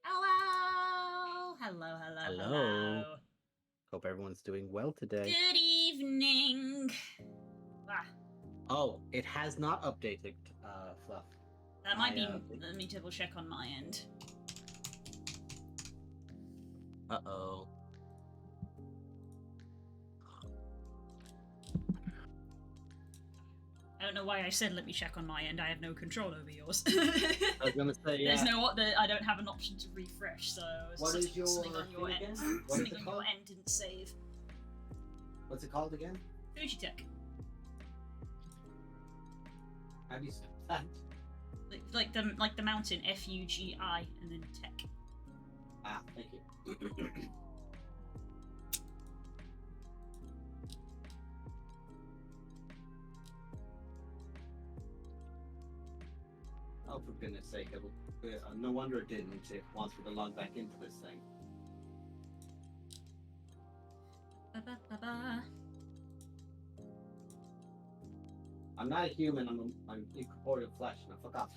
Hello. Hello, hello, Hello. hello. Hope everyone's doing well today. Good evening. Ah, Oh, it has not updated, Fluff. that might be. Let me double check on my end. Uh-oh. I don't know why I said let me check on my end. I have no control over yours. I was gonna say, yeah. There's no what. I don't have an option to refresh. So What is your something on your thing end? again? What is Something it on called? your end didn't save. What's it called again? Fujitech. How do you spell that? Like the mountain, Fugi and then tech. Ah, thank you. Oh, for goodness sake, no wonder it didn't. It wants me to log back into this thing. Ba-ba-ba-ba. I'm not a human, I'm incorporeal flesh, now fuck off.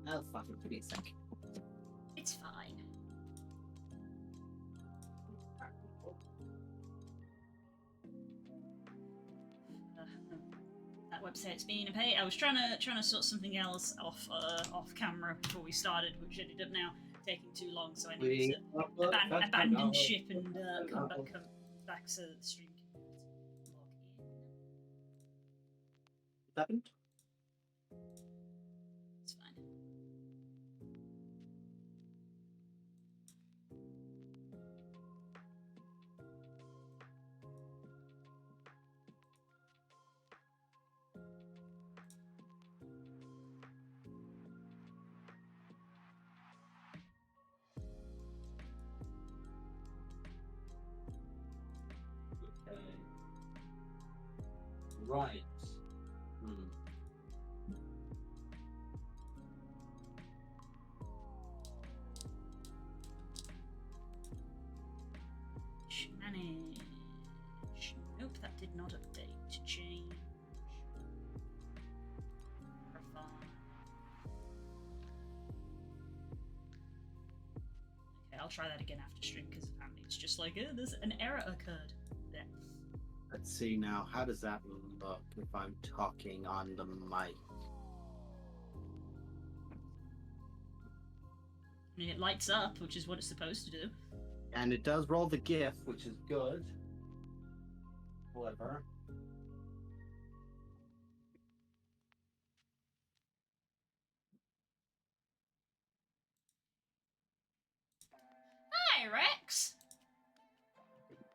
Oh, fuck, for goodness sake. It's fine. That website's being a pain. I was trying to sort something else off camera before we started, which ended up now taking too long. So I needed to abandon ship and come back so that the stream can log in. What happened? It's fine. Right. Manage. Nope, that did not update. Change. Profile. try that again after stream because apparently it's just like, oh, there's an error occurred. There. Let's see now. How does that look if I'm talking on the mic? I mean, it lights up, which is what it's supposed to do. And it does roll the GIF, which is good. However. Hi, Rex.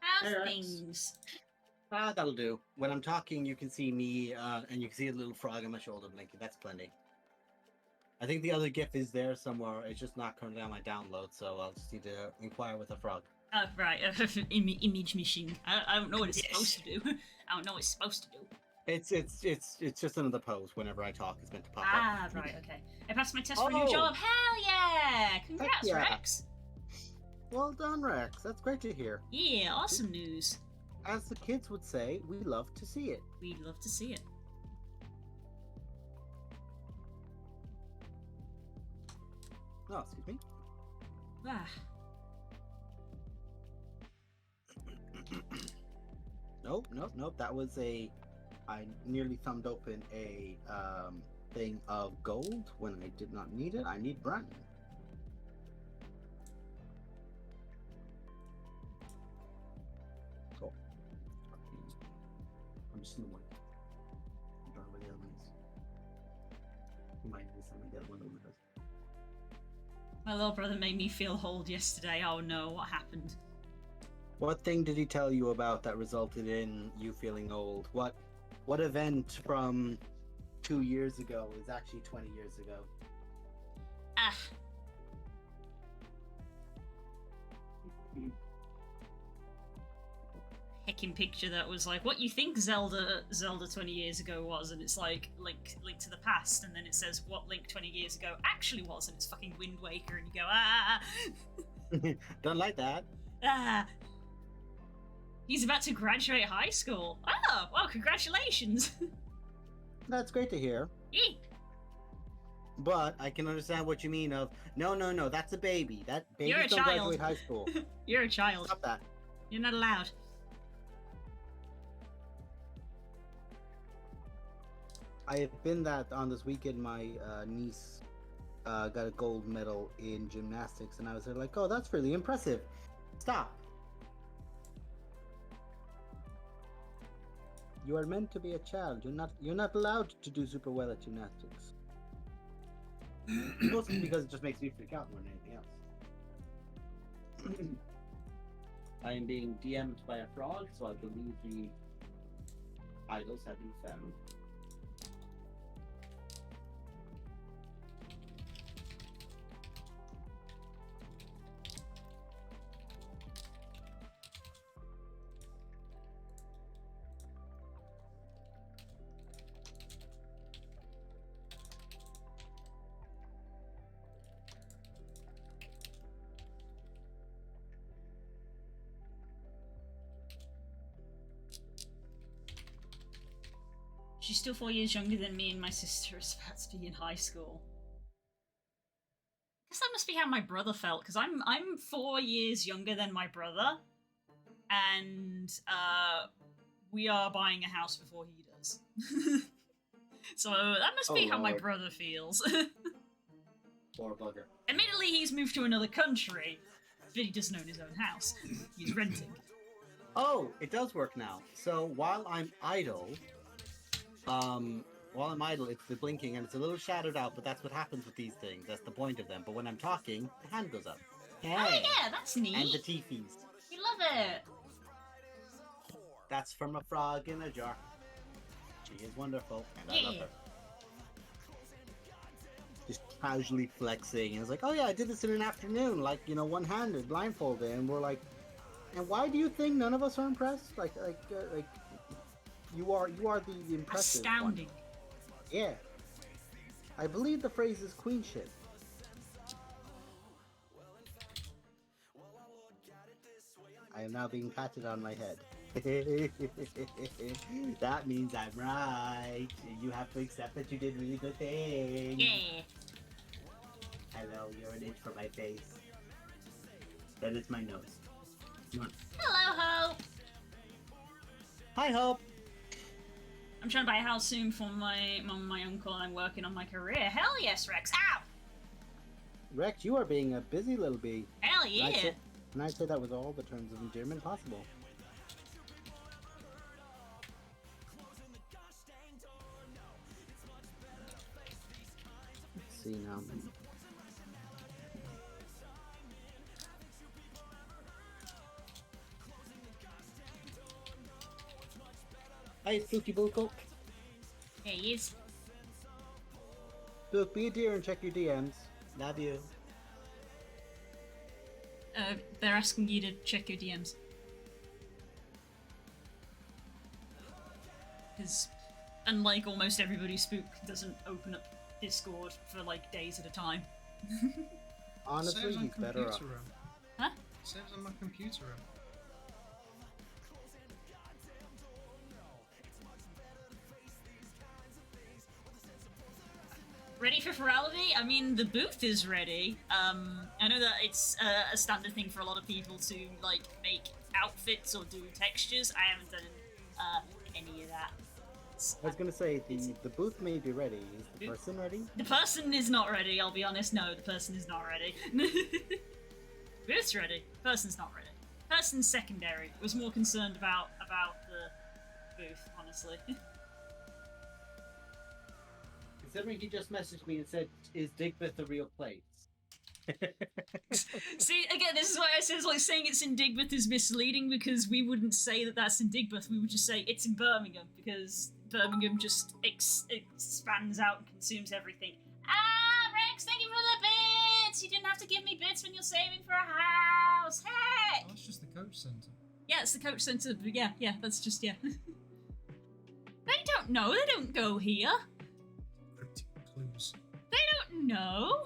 How's Hey, Rex. things? That'll do. When I'm talking, you can see me, and you can see a little frog on my shoulder blinking. That's plenty. I think the other GIF is there somewhere. It's just not currently on my download, so I'll just need to inquire with a frog. Oh, right. Image machine. I don't know what it's supposed to do. I don't know what it's supposed to do. It's just another pose. Whenever I talk, it's meant to pop up. Ah, right. Okay. I passed my test for a new job. Hell yeah! Congrats, yeah. Rex. Well done, Rex. That's great to hear. Yeah, awesome news. As the kids would say, we love to see it. We'd love to see it. Oh, excuse me. Ah. Nope. That was I nearly thumbed open a thing of gold when I did not need it. I need brown. Cool. I'm just gonna wait. I don't know where the other one is. You might need something the other one over there. My little brother made me feel old yesterday. Oh no, what happened? What thing did he tell you about that resulted in you feeling old? What event from 2 years ago is actually 20 years ago? Ah. Heckin' picture that was like, what you think Zelda 20 years ago was, and it's like Link to the past, and then it says what Link 20 years ago actually was, and it's fucking Wind Waker, and you go, ah. Don't like that. Ah. He's about to graduate high school. Oh, well, congratulations. That's great to hear. Yeah. But I can understand what you mean of, no, that's a baby. That baby You're a don't child. graduate high school. You're a child. Stop that. You're not allowed. I have been that on this weekend. My niece got a gold medal in gymnastics, and I was like, oh, that's really impressive. Stop. You are meant to be a child. You're not allowed to do super well at gymnastics. Mostly because it just makes me freak out more than anything else. I am being DM'd by a frog, so I believe the idols have been found. She's still 4 years younger than me, and my sister is about to be in high school. I guess that must be how my brother felt, because I'm 4 years younger than my brother, and we are buying a house before he does. So that must be how my brother feels. Poor bugger. Admittedly, he's moved to another country, but he doesn't own his own house. He's renting. Oh, it does work now. So while I'm idle, it's the blinking and it's a little shadowed out, but that's what happens with these things. That's the point of them. But when I'm talking, the hand goes up. Hey. Oh yeah, that's neat. And the teethies. You love it. That's from a frog in a jar. She is wonderful, and I love her. Just casually flexing, and it's like, oh yeah, I did this in an afternoon, like, one-handed, blindfolded, and we're like, and why do you think none of us are impressed? Like you are the impressive Astounding. one. Yeah. I believe the phrase is queenship. I am now being patted on my head. That means I'm right. You have to accept that you did really good things. Yeah. Hello, you're an inch from my face. That is my nose. Come on. Hello, Hope. Hi, Hope. I'm trying to buy a house soon for my mum and my uncle, and I'm working on my career. Hell yes, Rex. Ow! Rex, you are being a busy little bee. Hell yeah! And I'd say that with all the terms of endearment possible. Let's see now. Hi, Spooky Buko. Hey, he is. Spook, be a dear and check your DMs. Love you. They're asking you to check your DMs. Because, unlike almost everybody, Spook doesn't open up Discord for like days at a time. Honestly, he's better off. Huh? Saves on my computer room. Ready for virality? I mean, the booth is ready. I know that it's a standard thing for a lot of people to like make outfits or do textures. I haven't done any of that. I was gonna say the booth may be ready. Is the person ready? The person is not ready. I'll be honest. No, the person is not ready. Booth's ready. Person's not ready. Person's secondary. Was more concerned about the booth, honestly. Considering he just messaged me and said, "Is Digbeth a real place?" See, again, this is why I said like saying it's in Digbeth is misleading, because we wouldn't say that that's in Digbeth. We would just say it's in Birmingham, because Birmingham just expands out and consumes everything. Ah, Rex, thank you for the bits! You didn't have to give me bits when you're saving for a house. Heck! Oh, that's just the coach centre. Yeah, it's the coach centre. Yeah, that's just, yeah. They don't know. They don't go here. Cryptic clues. They don't know.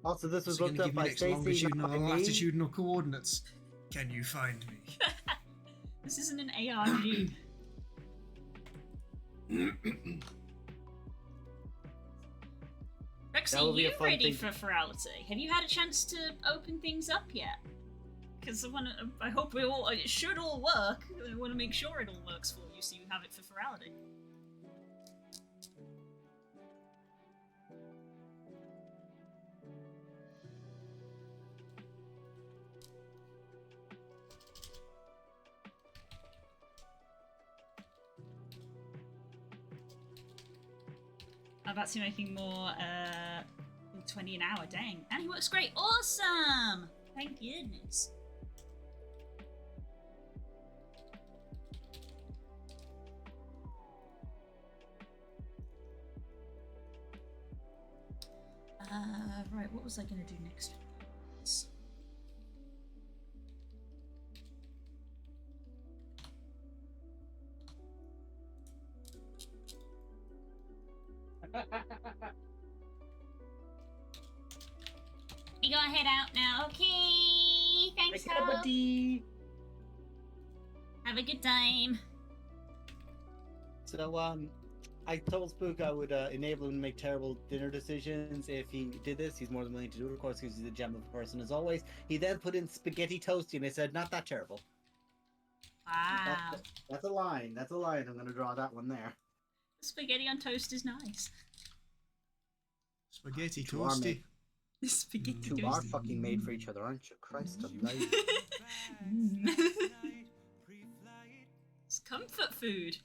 Also, this was So you're looked gonna up give me by next Stacey. longitudinal not and by me. latitudinal coordinates. Can you find me? This isn't an ARG. Rex, That are will be a you fun ready thing. for virality? Have you had a chance to open things up yet? Because I hope it should all work. I want to make sure it all works for you, so you have it for virality. I'm about to be making more, 20 an hour, dang. And he works great, awesome! Thank goodness. Right, what was I gonna do next? You gonna head out now, okay? Thanks, Hope. Have a good time. So, I told Spook I would enable him to make terrible dinner decisions if he did this. He's more than willing to do it, of course, because he's a gem of a person as always. He then put in spaghetti toasty, and I said, not that terrible. Wow. That's a line. That's a line. I'm going to draw that one there. Spaghetti on toast is nice. Spaghetti You are toasty. made- Spaghetti You are toast. fucking made for each other, aren't you? Christ alive. It's comfort food.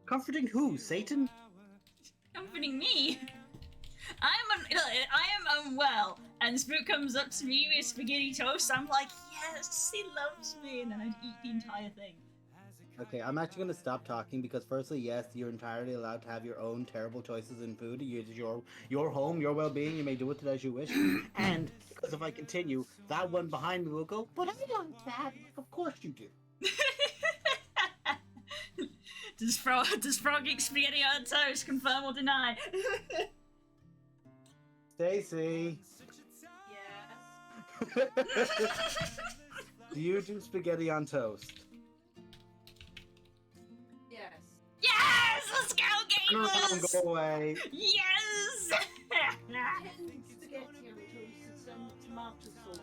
Comforting who? Satan? Comforting me. I am unwell, and Spook comes up to me with spaghetti toast. I'm like, yes, he loves me, and then I eat the entire thing. Okay, I'm actually going to stop talking because firstly, yes, you're entirely allowed to have your own terrible choices in food. It's your home, your well-being. You may do with it as you wish. And because if I continue, that one behind me will go, but I like that. Of course you do. Does Frog eat spaghetti on toast? Confirm or deny? Stacy. Yes. Do you do spaghetti on toast? Yes. Yes! Let's go, No, gamers! go away. Yes! And spaghetti on toast at some Marked as souls.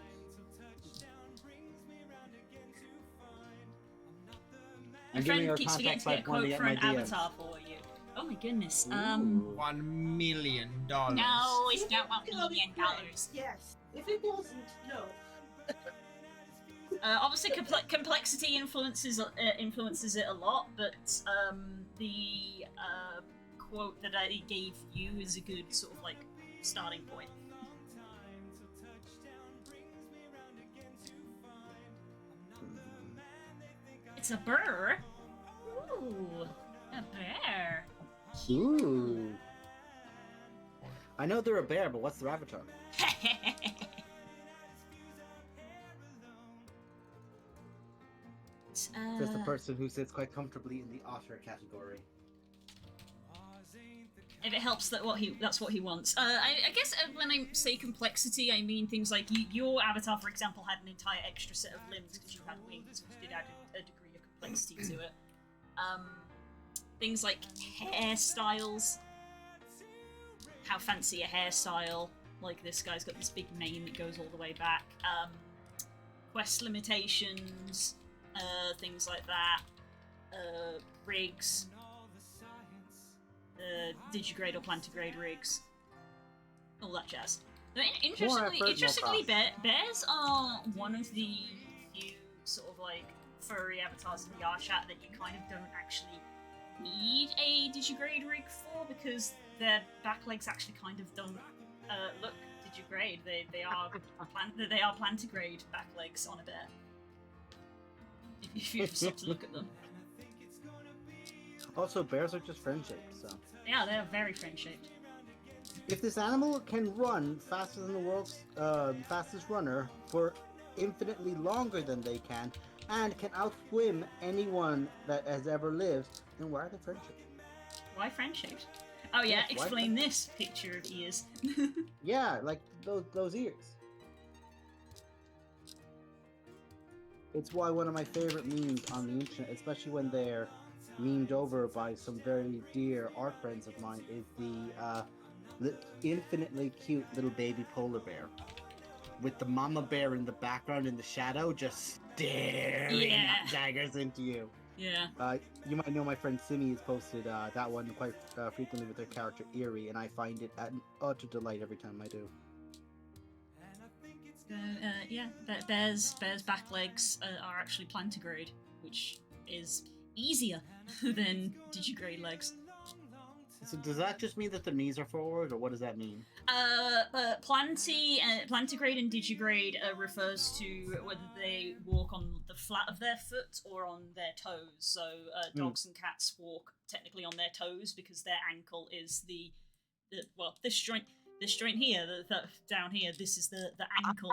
My I'm giving friend her keeps forgetting contact to get a by pointing quote at for my an DMs. avatar for you. Oh my goodness. Ooh. $1 million. No, it's not $1 million. Yes. If it wasn't, no. Obviously, complexity influences it a lot, but the quote that I gave you is a good sort of like starting point. It's a burr. Ooh, a bear. Ooh. I know they're a bear, but what's their avatar? Just the person who sits quite comfortably in the otter category. If it helps, that's what he wants. I guess when I say complexity, I mean things like your avatar, for example, had an entire extra set of limbs because you had wings, which did add a degree of complexity to it. Things like hairstyles. How fancy a hairstyle. Like this guy's got this big mane that goes all the way back. Quest limitations. Things like that. Rigs. Digigrade or plantigrade rigs. All that jazz. Interestingly, bears are one of the few sort of like furry avatars in the R chat that you kind of don't actually need a digigrade rig for, because their back legs actually kind of don't look digigrade. They are plantigrade back legs on a bear. If you stop to look at them. Also, bears are just friend-shaped, so... Yeah, they're very friend-shaped. If this animal can run faster than the world's fastest runner for infinitely longer than they can, and can outswim anyone that has ever lived, then why are they friend-shaped? Why friend-shaped? Oh yeah, Yes, why explain this picture of ears. Yeah, like those ears. It's why one of my favorite memes on the internet, especially when they're memed over by some very dear art friends of mine, is the infinitely cute little baby polar bear with the mama bear in the background in the shadow, just staring daggers into you. Yeah. You might know my friend Simi has posted that one quite frequently with their character Eerie, and I find it an utter delight every time I do. Yeah, bears' back legs are actually plantigrade, which is easier than digigrade legs. So does that just mean that the knees are forward, or what does that mean? Plantigrade and digigrade refers to whether they walk on the flat of their foot or on their toes. So dogs and cats walk technically on their toes because their ankle is this joint here, down here, this is the ankle.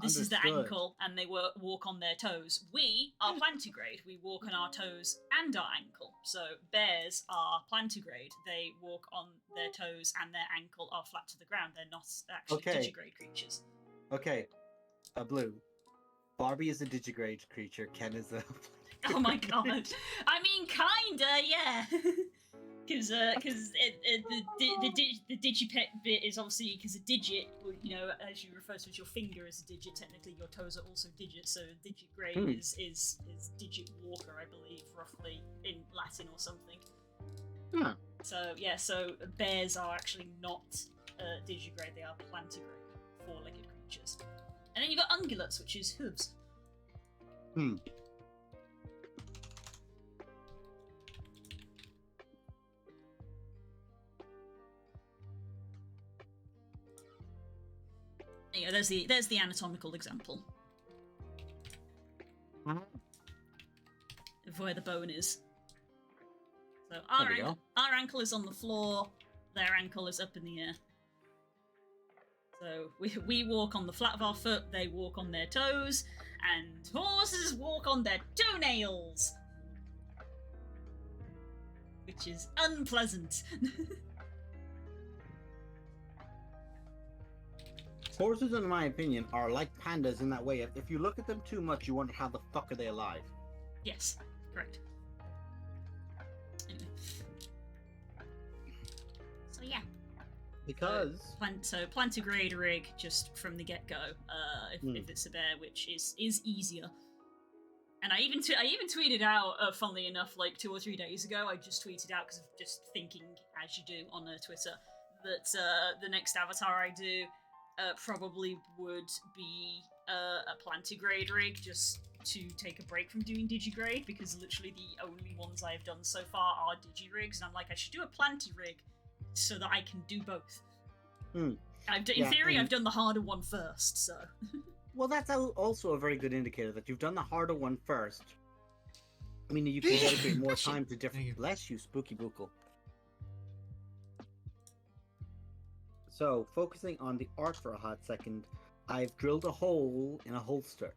This is the ankle, and they walk on their toes. We are plantigrade. We walk on our toes and our ankle. So bears are plantigrade. They walk on their toes and their ankle are flat to the ground. They're not actually digigrade creatures. Okay, Blue. Barbie is a digigrade creature. Ken is a... Oh my god. I mean, kinda, yeah. Because the digipet bit is obviously, because a digit, you know, as you refer to as your finger as a digit, technically your toes are also digits, so digigrade is digit walker, I believe, roughly, in Latin or something. Huh. So, yeah, so bears are actually not digigrade, they are plantigrade, four-legged creatures. And then you've got ungulates, which is hooves. Yeah, there's the anatomical example of where the bone is. So our ankle is on the floor, their ankle is up in the air. So we walk on the flat of our foot, they walk on their toes, and horses walk on their toenails, which is unpleasant. Horses, in my opinion, are like pandas in that way. If you look at them too much, you wonder how the fuck are they alive. Yes, correct. Anyway. So yeah. Because So plantigrade rig just from the get go. If it's a bear, which is easier. And I even tweeted out, funnily enough, like 2 or 3 days ago. I just tweeted out because of just thinking, as you do on Twitter, that the next avatar I do probably would be a plantigrade rig, just to take a break from doing digigrade, because literally the only ones I've done so far are digirigs, and I'm like, I should do a planty rig so that I can do both. In theory, I've done the harder one first, so. Well, that's also a very good indicator that you've done the harder one first. I mean, you can dedicate more time to different. Bless you, spooky bookle. So, focusing on the art for a hot second, I've drilled a hole in a holster.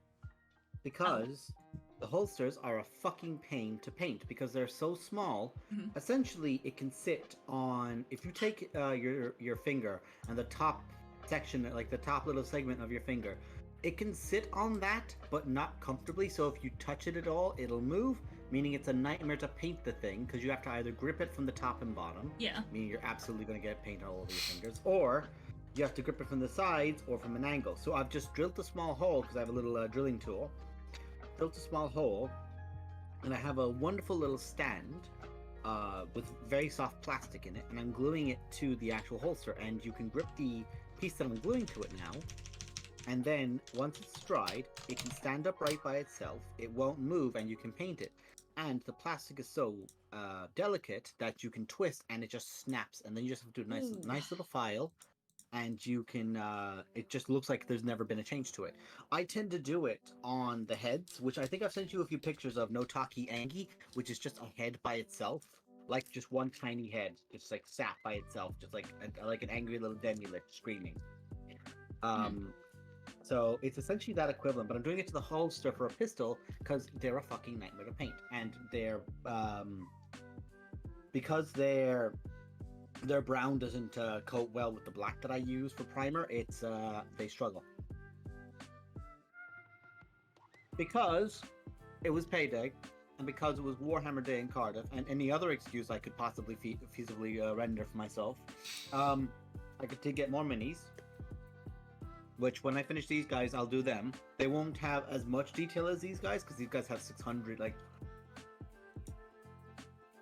Because the holsters are a fucking pain to paint because they're so small. Essentially, it can sit on, if you take your finger and the top section, like the top little segment of your finger, it can sit on that, but not comfortably. So if you touch it at all, it'll move, meaning it's a nightmare to paint the thing because you have to either grip it from the top and bottom, meaning you're absolutely going to get paint all over your fingers, or you have to grip it from the sides or from an angle. So I've just drilled a small hole because I have a little drilling tool. Built a small hole, and I have a wonderful little stand with very soft plastic in it, and I'm gluing it to the actual holster, and you can grip the piece that I'm gluing to it now, and then once it's dried, it can stand upright by itself, it won't move, and you can paint it. And the plastic is so delicate that you can twist and it just snaps, and then you just have to do a nice little file, and you can, it just looks like there's never been a change to it. I tend to do it on the heads, which I think I've sent you a few pictures of Notaki Angi, which is just a head by itself, like just one tiny head, just like sat by itself, just like an angry little Demi-lich screaming. So it's essentially that equivalent, but I'm doing it to the holster for a pistol because they're a fucking nightmare to paint, and they're because their brown doesn't coat well with the black that I use for primer. It's they struggle because it was payday, and because it was Warhammer Day in Cardiff, and any other excuse I could possibly feasibly render for myself. I could get more minis, which when I finish these guys, I'll do them. They won't have as much detail as these guys because these guys have 600. Like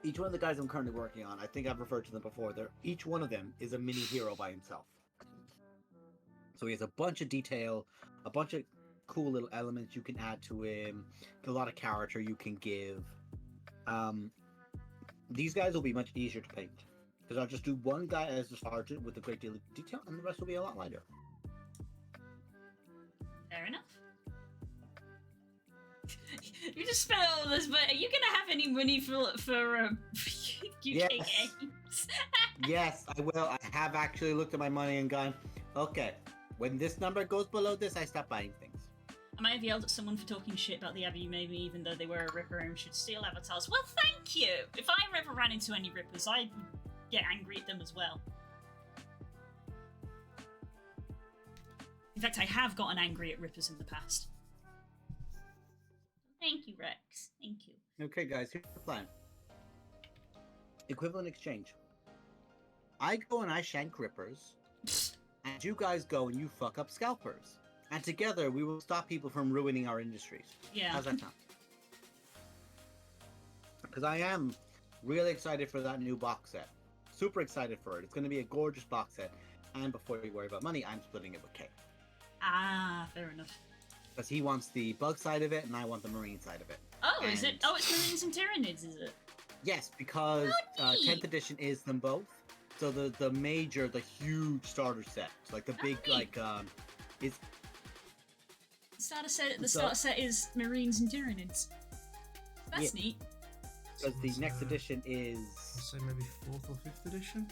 each one of the guys I'm currently working on, I think I've referred to them before. Each one of them is a mini hero by himself. So he has a bunch of detail, a bunch of cool little elements you can add to him, a lot of character you can give. These guys will be much easier to paint because I'll just do one guy as the sergeant with a great deal of detail, and the rest will be a lot lighter. Fair enough. You just spent all this, but are you gonna have any money for UK games? Yes, I will. I have actually looked at my money and gone, okay, when this number goes below this, I stop buying things. I might have yelled at someone for talking shit about the Abbey, maybe, even though they were a Ripper and should steal avatars. Well, thank you! If I ever ran into any Rippers, I would get angry at them as well. In fact, I have gotten angry at Rippers in the past. Thank you, Rex. Thank you. Okay, guys, here's the plan. Equivalent exchange. I go and I shank Rippers, and you guys go and you fuck up scalpers. And together, we will stop people from ruining our industries. Yeah. How's that sound? Because I am really excited for that new box set. Super excited for it. It's going to be a gorgeous box set. And before you worry about money, I'm splitting it with Kay. Ah, fair enough. Because he wants the bug side of it, and I want the marine side of it. Oh, is it? Oh, it's Marines and Tyranids, is it? Yes, because 10th edition is them both. So the huge starter set, so like the big it's. The starter set is Marines and Tyranids. That's neat. Because the next edition is. I'd say maybe 4th or 5th edition.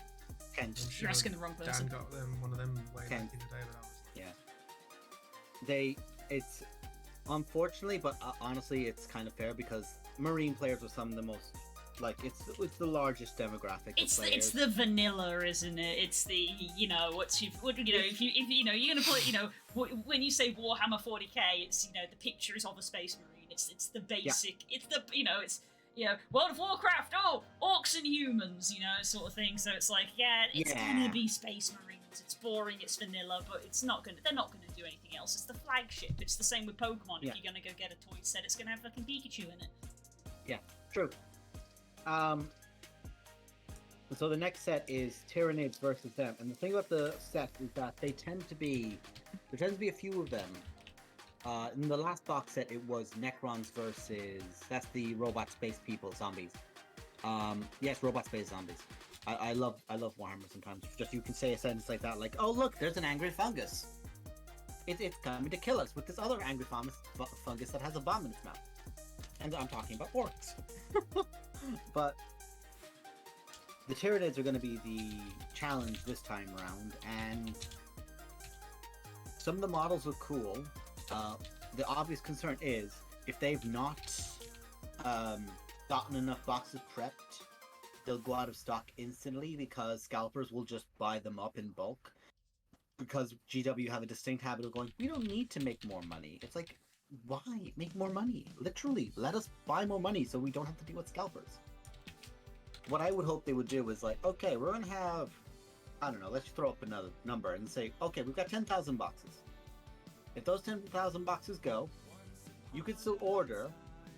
10th. You're asking the wrong person. Dan got one of them way back in the day, but I was. Yeah. It's unfortunately, but honestly, it's kind of fair because Marine players are some of the most. Like it's the largest demographic of players. It's the vanilla, isn't it? It's the if you're gonna put when you say Warhammer 40k, it's the picture is of a Space Marine. It's the basic. Yeah. It's World of Warcraft, orcs and humans, sort of thing. So it's like, it's gonna be Space Marines. It's boring, it's vanilla, but they're not gonna do anything else. It's the flagship. It's the same with Pokemon. If you're gonna go get a toy set, it's gonna have fucking Pikachu in it. Yeah, true. So the next set is Tyranids versus them, and the thing about the set is that there tend to be a few of them. In the last box set, it was Necrons versus, that's the robot space people, zombies. Yes, robot space zombies. I love Warhammer sometimes. Just you can say a sentence like that, like, oh look, there's an angry fungus. It's coming to kill us with this other angry fungus that has a bomb in its mouth. And I'm talking about orcs. But the Tyranids are going to be the challenge this time around, and some of the models look cool. The obvious concern is, if they've not gotten enough boxes prepped, they'll go out of stock instantly because scalpers will just buy them up in bulk. Because GW have a distinct habit of going, we don't need to make more money. It's like, why make more money? Literally, let us buy more money so we don't have to deal with scalpers. What I would hope they would do is like, okay, we're going to have, I don't know, let's throw up another number and say, okay, we've got 10,000 boxes. If those 10,000 boxes go, you can still order,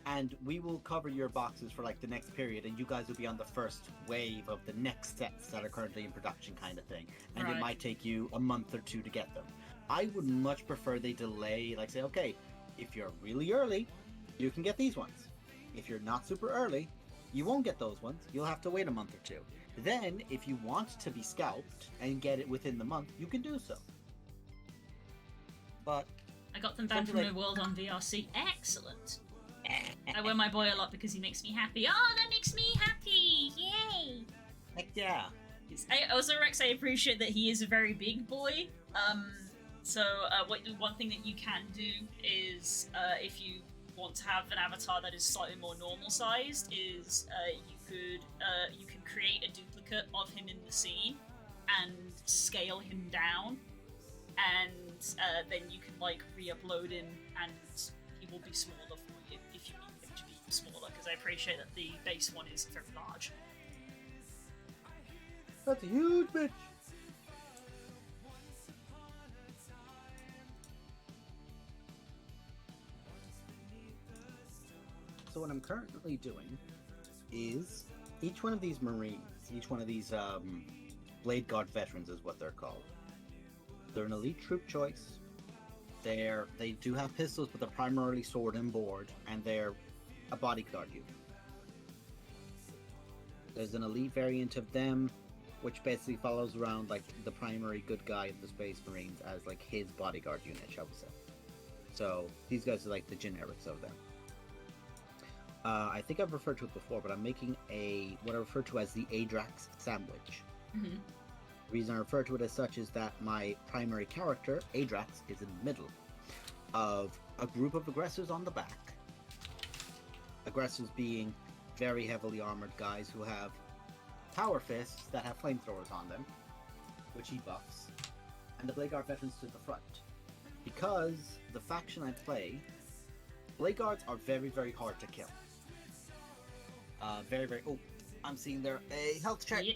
and we will cover your boxes for like the next period, and you guys will be on the first wave of the next sets that are currently in production kind of thing. And It might take you a month or two to get them. I would much prefer they delay, like say, okay, if you're really early, you can get these ones. If you're not super early, you won't get those ones. You'll have to wait a month or two. Then, if you want to be scalped and get it within the month, you can do so. But I got them back from the world on VRC. Excellent. I wear my boy a lot because he makes me happy. Oh, that makes me happy! Yay! Heck yeah. Rex, I appreciate that he is a very big boy. One thing that you can do is, if you want to have an avatar that is slightly more normal sized, is you can create a duplicate of him in the scene and scale him down, and then you can like re-upload him and he will be smaller for you if you need him to be smaller, because I appreciate that the base one is very large. That's a huge bitch! So what I'm currently doing is each one of these Marines, each one of these Blade Guard veterans is what they're called. They're an elite troop choice. They do have pistols, but they're primarily sword and board, and they're a bodyguard unit. There's an elite variant of them, which basically follows around like the primary good guy of the Space Marines as like his bodyguard unit, shall we say. So these guys are like the generics of them. I think I've referred to it before, but I'm making what I refer to as the Adrax sandwich. Mm-hmm. The reason I refer to it as such is that my primary character, Adrax, is in the middle of a group of aggressors on the back. Aggressors being very heavily armored guys who have power fists that have flamethrowers on them, which he buffs, and the Blade Guard veterans to the front. Because the faction I play, Blade Guards are very, very hard to kill. Very, very... Oh, I'm seeing there a health check. Yep.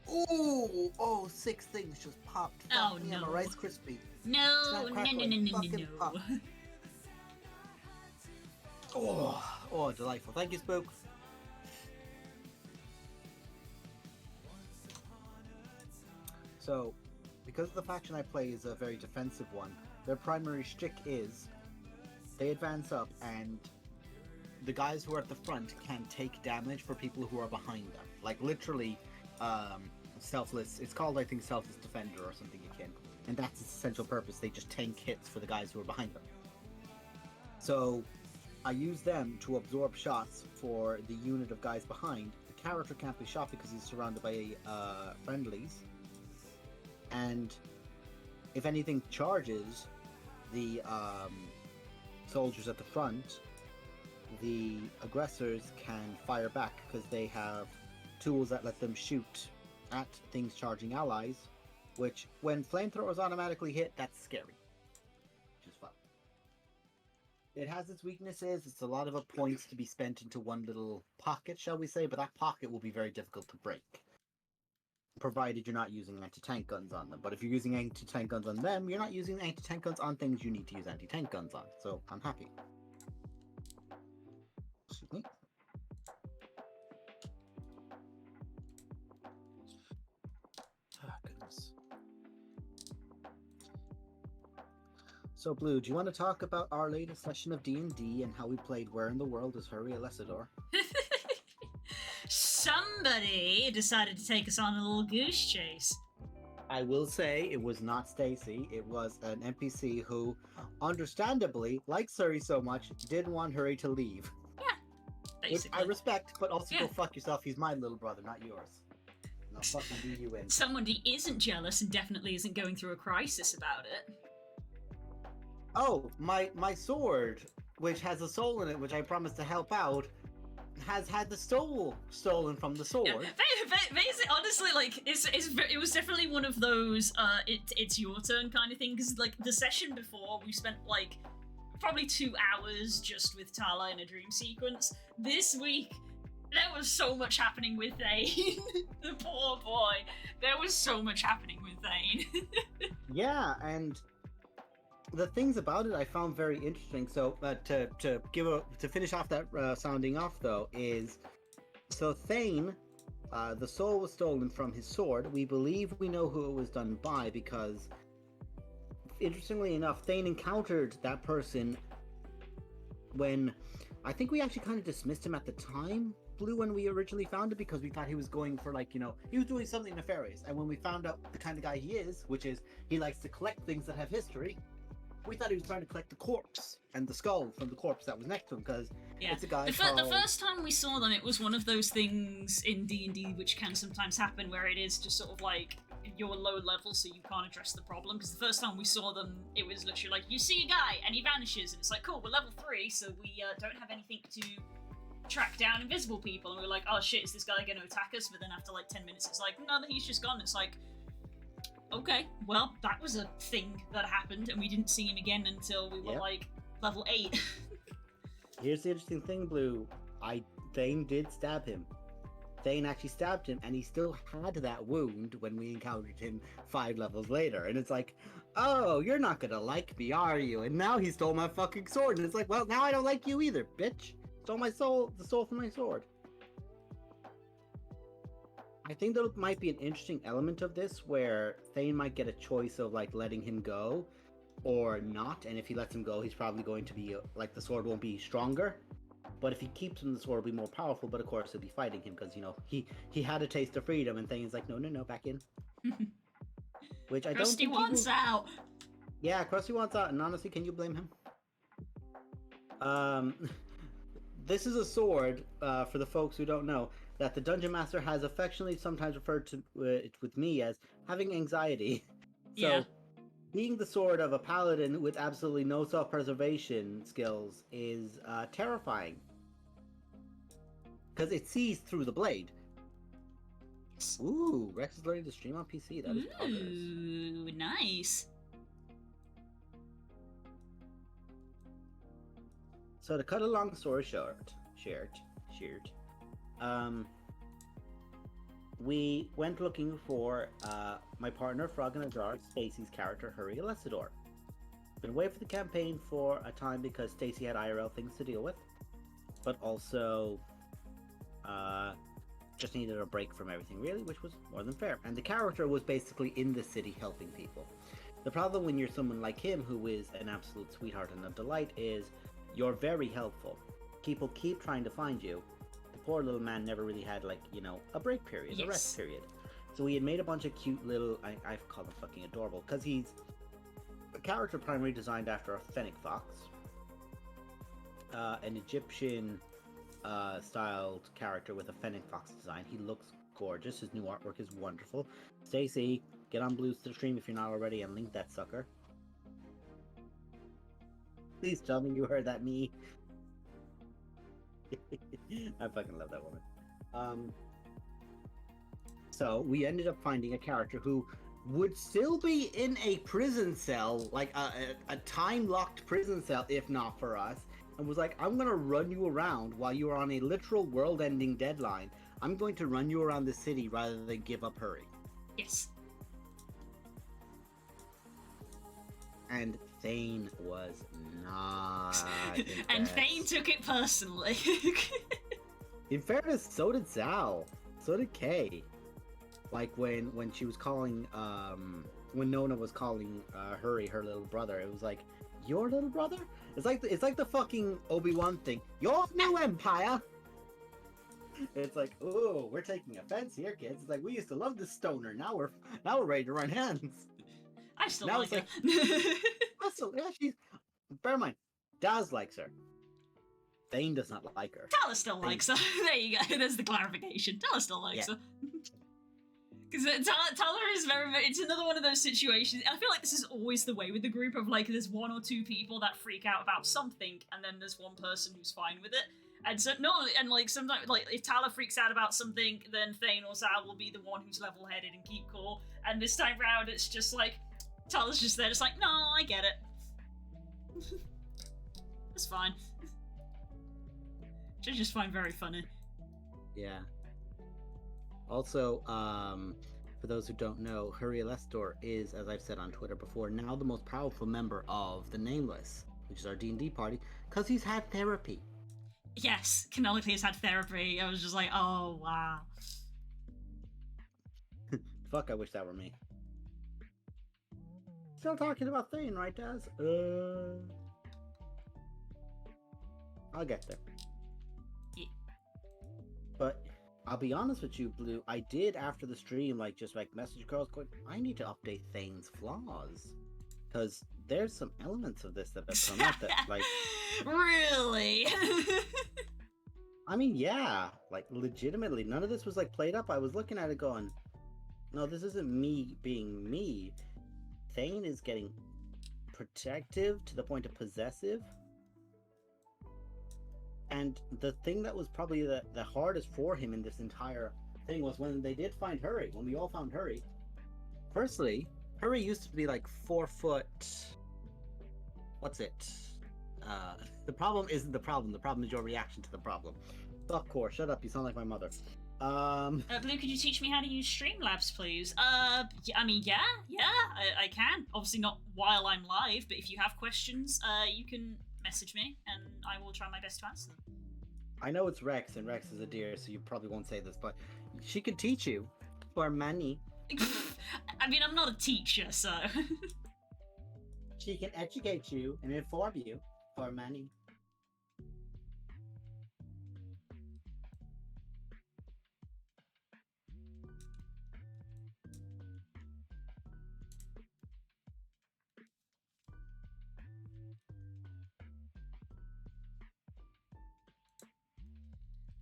Oh, 6 things just popped. Oh, no. I'm a Rice Krispie. No. Oh, delightful. Thank you, Spook. So, because the faction I play is a very defensive one, their primary shtick is they advance up and the guys who are at the front can take damage for people who are behind them. Like, literally, selfless. It's called, I think, selfless defender or something akin. And that's its essential purpose. They just tank hits for the guys who are behind them. So, I use them to absorb shots for the unit of guys behind. The character can't be shot because he's surrounded by friendlies. And if anything charges the soldiers at the front, the aggressors can fire back because they have tools that let them shoot at things charging allies, which, when flamethrowers automatically hit, that's scary. Which is fun. It has its weaknesses. It's a lot of points to be spent into one little pocket, shall we say, but that pocket will be very difficult to break, provided you're not using anti-tank guns on them. But if you're using anti-tank guns on them, you're not using anti-tank guns on things you need to use anti-tank guns on. So I'm happy. Excuse me. Ah, goodness. So, Blue, do you want to talk about our latest session of D&D and how we played Where in the World is Hurry Alessador? Somebody decided to take us on a little goose chase. I will say it was not Stacy. It was an NPC who, understandably, likes Hurry so much, didn't want Hurry to leave. Yeah, basically. Which I respect, but also Yeah. go fuck yourself. He's my little brother, not yours. And I'll fucking do you in. Somebody isn't jealous and definitely isn't going through a crisis about it. Oh, my sword, which has a soul in it, which I promised to help out, has had the soul stolen from the sword. Yeah, basically, honestly, like it was definitely one of those it's your turn kind of thing. Because like the session before, we spent like probably 2 hours just with Tala in a dream sequence. This week, there was so much happening with Thane. The poor boy. There was so much happening with Thane. Yeah, and the things about it I found very interesting. So to finish off that sounding off though is, so Thane, the soul was stolen from his sword. We believe we know who it was done by because, interestingly enough, Thane encountered that person when I think we actually kind of dismissed him at the time, Blue, when we originally found it, because we thought he was going for like, he was doing something nefarious. And when we found out the kind of guy he is, which is he likes to collect things that have history, we thought he was trying to collect the corpse and the skull from the corpse that was next to him, because it's a guy the first time we saw them, it was one of those things in D&D which can sometimes happen where it is just sort of like you're low level so you can't address the problem, because the first time we saw them it was literally like you see a guy and he vanishes and it's like cool, we're level 3 so we don't have anything to track down invisible people, and we're like, oh shit, is this guy going to attack us? But then after like 10 minutes it's like, no, he's just gone. It's like, okay, well, that was a thing that happened, and we didn't see him again until we were like level 8. Here's the interesting thing, Blue. Thane did stab him. Thane actually stabbed him, and he still had that wound when we encountered him 5 levels later. And it's like, oh, you're not gonna like me, are you? And now he stole my fucking sword, and it's like, well, now I don't like you either, bitch. Stole my soul, the soul from my sword. I think there might be an interesting element of this where Thane might get a choice of like letting him go or not, and if he lets him go, he's probably going to be like, the sword won't be stronger, but if he keeps him, the sword will be more powerful. But of course he'll be fighting him because he had a taste of freedom, and Thane's like, no, back in. Which I Krusty don't think wants out. Yeah, Krusty wants out, and honestly, can you blame him? This is a sword, for the folks who don't know, that the Dungeon Master has affectionately sometimes referred to with me as having anxiety. So, Yeah. being the sword of a paladin with absolutely no self-preservation skills is terrifying. Because it sees through the blade. Ooh, Rex is learning to stream on PC. That is progress. Ooh, nice. So to cut a long story short, we went looking for my partner, Frog in a Jar, Stacy's character, Hurry Alessador. Been away for the campaign for a time because Stacy had IRL things to deal with, but also just needed a break from everything, really, which was more than fair. And the character was basically in the city helping people. The problem when you're someone like him, who is an absolute sweetheart and a delight, is you're very helpful. People keep trying to find you. The poor little man never really had, like, a break period, a rest period. So he had made a bunch of cute little, I call them fucking adorable, because he's a character primarily designed after a fennec fox. An Egyptian styled character with a fennec fox design. He looks gorgeous. His new artwork is wonderful. Stacy, get on Blue's stream if you're not already and link that sucker. Please tell me you heard that, me. I fucking love that woman. So we ended up finding a character who would still be in a prison cell, like a time-locked prison cell, if not for us, and was like, I'm gonna run you around while you are on a literal world-ending deadline. I'm going to run you around the city rather than give up Hurry. Yes. And Thane was not And Thane took it personally. In fairness, so did Sal. So did Kay. Like when she was calling, when Nona was calling Hurry her little brother, it was like, your little brother? It's like the fucking Obi-Wan thing. Your new empire. It's like, oh, we're taking offense here, kids. It's like we used to love this stoner. Now we're ready to run hands. I still Now like her. Yeah, she's. Bear in mind, Daz likes her. Thane does not like her. Tala still likes her. There you go. There's the clarification. Tala still likes her. Because Tala is very, it's another one of those situations. I feel like this is always the way with the group of like, there's one or two people that freak out about something, and then there's one person who's fine with it. And so, no, and like sometimes, like if Tala freaks out about something, then Thane or Sal will be the one who's level-headed and keep cool. And this time round, it's just like, Tala's just there, just like, no, I get it. It's fine. Which I just find very funny. Yeah. Also, for those who don't know, Hurry Alestor is, as I've said on Twitter before, now the most powerful member of the Nameless, which is our D&D party, because he's had therapy. Yes, canonically has had therapy. I was just like, oh, wow. Fuck, I wish that were me. Still talking about Thane, right, Daz? I'll get there. Yeah. But I'll be honest with you, Blue. I did after the stream, like, just like message girls going, I need to update Thane's flaws. Because there's some elements of this that have come out that, like... Really? I mean, yeah. Like, legitimately. None of this was, like, played up. I was looking at it going, no, this isn't me being me. Thane is getting protective to the point of possessive. And the thing that was probably the hardest for him in this entire thing was when they did find Hurry, when we all found Hurry. Firstly, Hurry used to be like 4 foot... What's it? The problem isn't the problem is your reaction to the problem. Fuck, Core, shut up, you sound like my mother. Blue, could you teach me how to use Streamlabs, please? I mean, yeah, I can. Obviously not while I'm live, but if you have questions, you can message me, and I will try my best to answer them. I know it's Rex, and Rex is a dear, so you probably won't say this, but she could teach you for money. I mean, I'm not a teacher, so... She can educate you and inform you for money.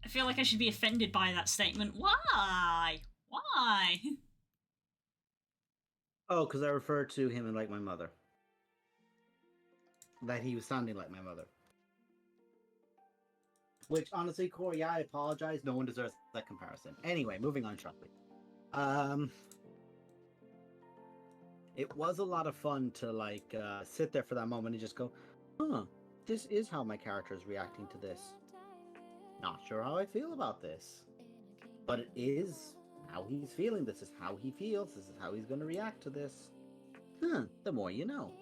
I feel like I should be offended by that statement. Why? Why? Oh, because I referred to him like my mother. That he was sounding like my mother. Which, honestly, Corey, I apologize. No one deserves that comparison. Anyway, moving on shortly. It was a lot of fun to, like, sit there for that moment and just go, huh, this is how my character is reacting to this. Not sure how I feel about this. But it is how he's feeling. This is how he feels. This is how he's going to react to this. Huh, the more you know.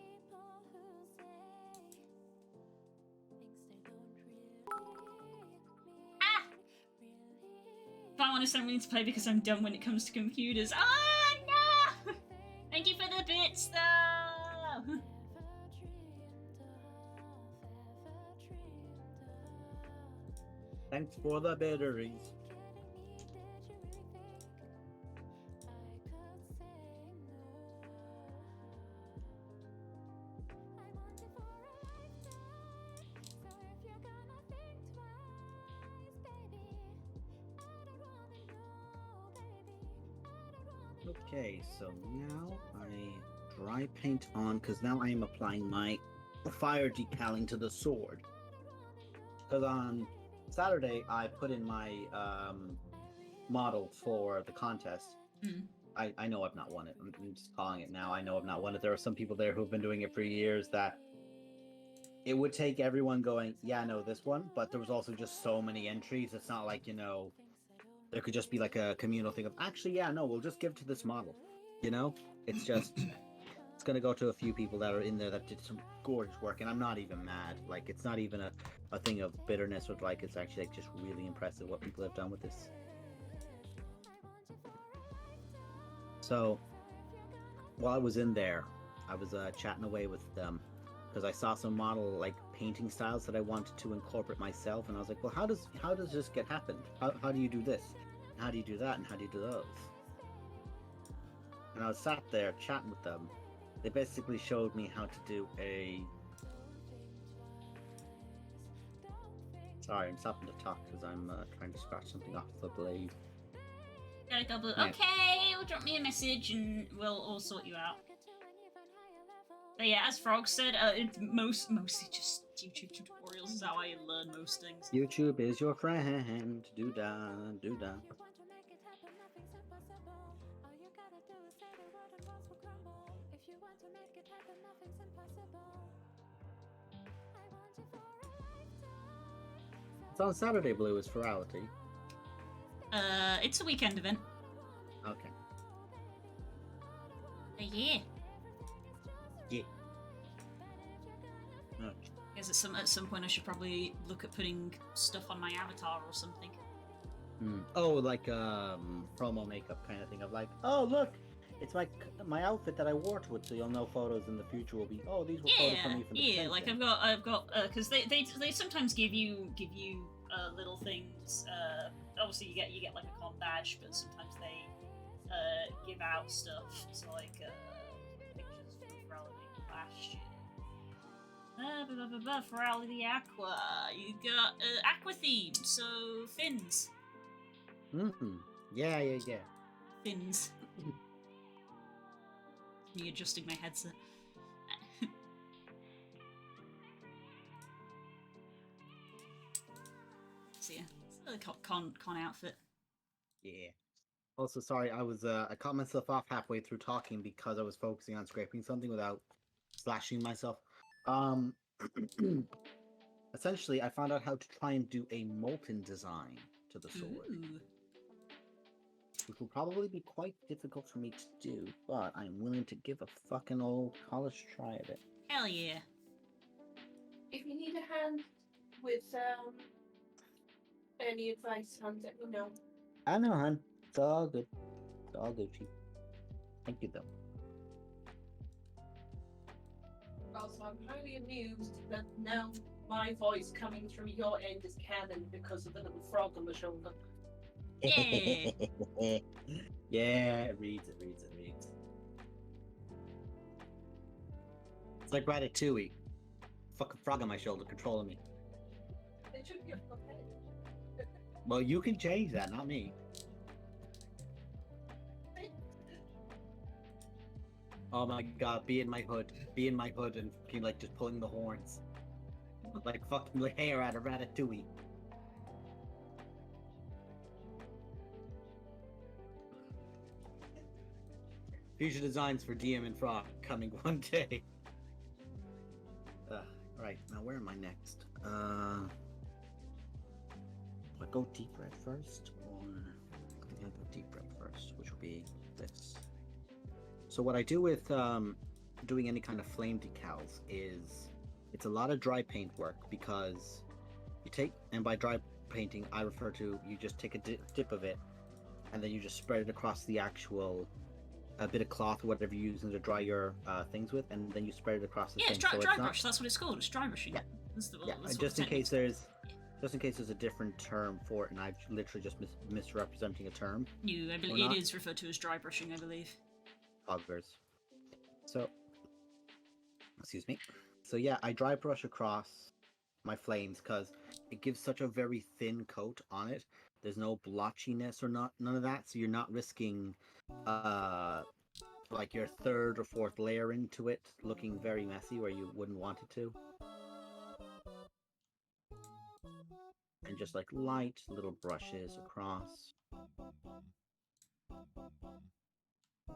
If I want to send me to play because I'm dumb when it comes to computers. Oh, no! Thank you for the bits, though! Thanks for the batteries. Okay, so now I dry paint on, because now I am applying my fire decaling to the sword. Because on Saturday I put in my model for the contest. I know I've not won it. I'm just calling it now. I know I've not won it. There are some people there who've been doing it for years that it would take everyone going, yeah, no, this one. But there was also just so many entries. It's not like, there could just be like a communal thing of, actually, yeah, no, we'll just give it to this model. It's just, it's going to go to a few people that are in there that did some gorgeous work. And I'm not even mad. Like, it's not even a thing of bitterness with, like, it's actually like just really impressive what people have done with this. So while I was in there, I was chatting away with them because I saw some model like painting styles that I wanted to incorporate myself, and I was like, well, how does this get happened? How do you do this? How do you do that? And how do you do those? And I was sat there chatting with them. They basically showed me how to do a. Sorry, I'm stopping to talk because I'm trying to scratch something off the blade. Got a double. Yeah. Okay, well, drop me a message and we'll all sort you out. But yeah, as Frog said, it's mostly just YouTube tutorials is how I learn most things. YouTube is your friend. Do da, do da. It's on Saturday, Blue, is Ferality. It's a weekend event. Okay. Yeah. Yeah. Okay. I guess at some point I should probably look at putting stuff on my avatar or something. Oh, like promo makeup kind of thing of like, oh look, it's my outfit that I wore to it, so you'll know photos in the future will be, oh, these were photos from me from the yeah. Like I've got because they sometimes give you little things. Obviously you get like a con badge, but sometimes they give out stuff. So like pictures from Ferality last year. Ferality Aqua. You got aqua theme, so fins. Yeah. Fins. Me adjusting my headset. So yeah, it's a con outfit. Yeah. Also, sorry, I caught myself off halfway through talking because I was focusing on scraping something without slashing myself. Essentially, I found out how to try and do a molten design to the sword. Ooh. Which will probably be quite difficult for me to do, but I'm willing to give a fucking old college try at it. Hell yeah. If you need a hand with any advice, Han, let me know. I know, hon. It's all good. It's all good, Chief. Thank you, though. Also, I'm highly amused that now my voice coming from your end is canon because of the little frog on the shoulder. Yeah. Yeah, it reads. It's like Ratatouille. Fucking frog on my shoulder controlling me. It should be a frog head. Well, you can change that, not me. Oh my god, be in my hood and be like just pulling the horns. Like fucking the hair out of Ratatouille. Future designs for DM and Frog coming one day. Right, now where am I next? Do I go deep red first? Or I think I'll go deep red first, which will be this. So what I do with doing any kind of flame decals is it's a lot of dry paint work because you take, and by dry painting I refer to you just take a dip of it and then you just spread it across the actual a bit of cloth or whatever you're using to dry your things with, and then you spread it across the thing. It's dry brush. That's what it's called. It's dry brushing. Yeah. That's just in case there's a different term for it, and I've literally just misrepresenting a term. No, I believe it is referred to as dry brushing. I believe. Poggers. So, excuse me. So yeah, I dry brush across my flames because it gives such a very thin coat on it. There's no blotchiness or none of that, so you're not risking like your third or fourth layer into it looking very messy where you wouldn't want it to. And just like light little brushes across.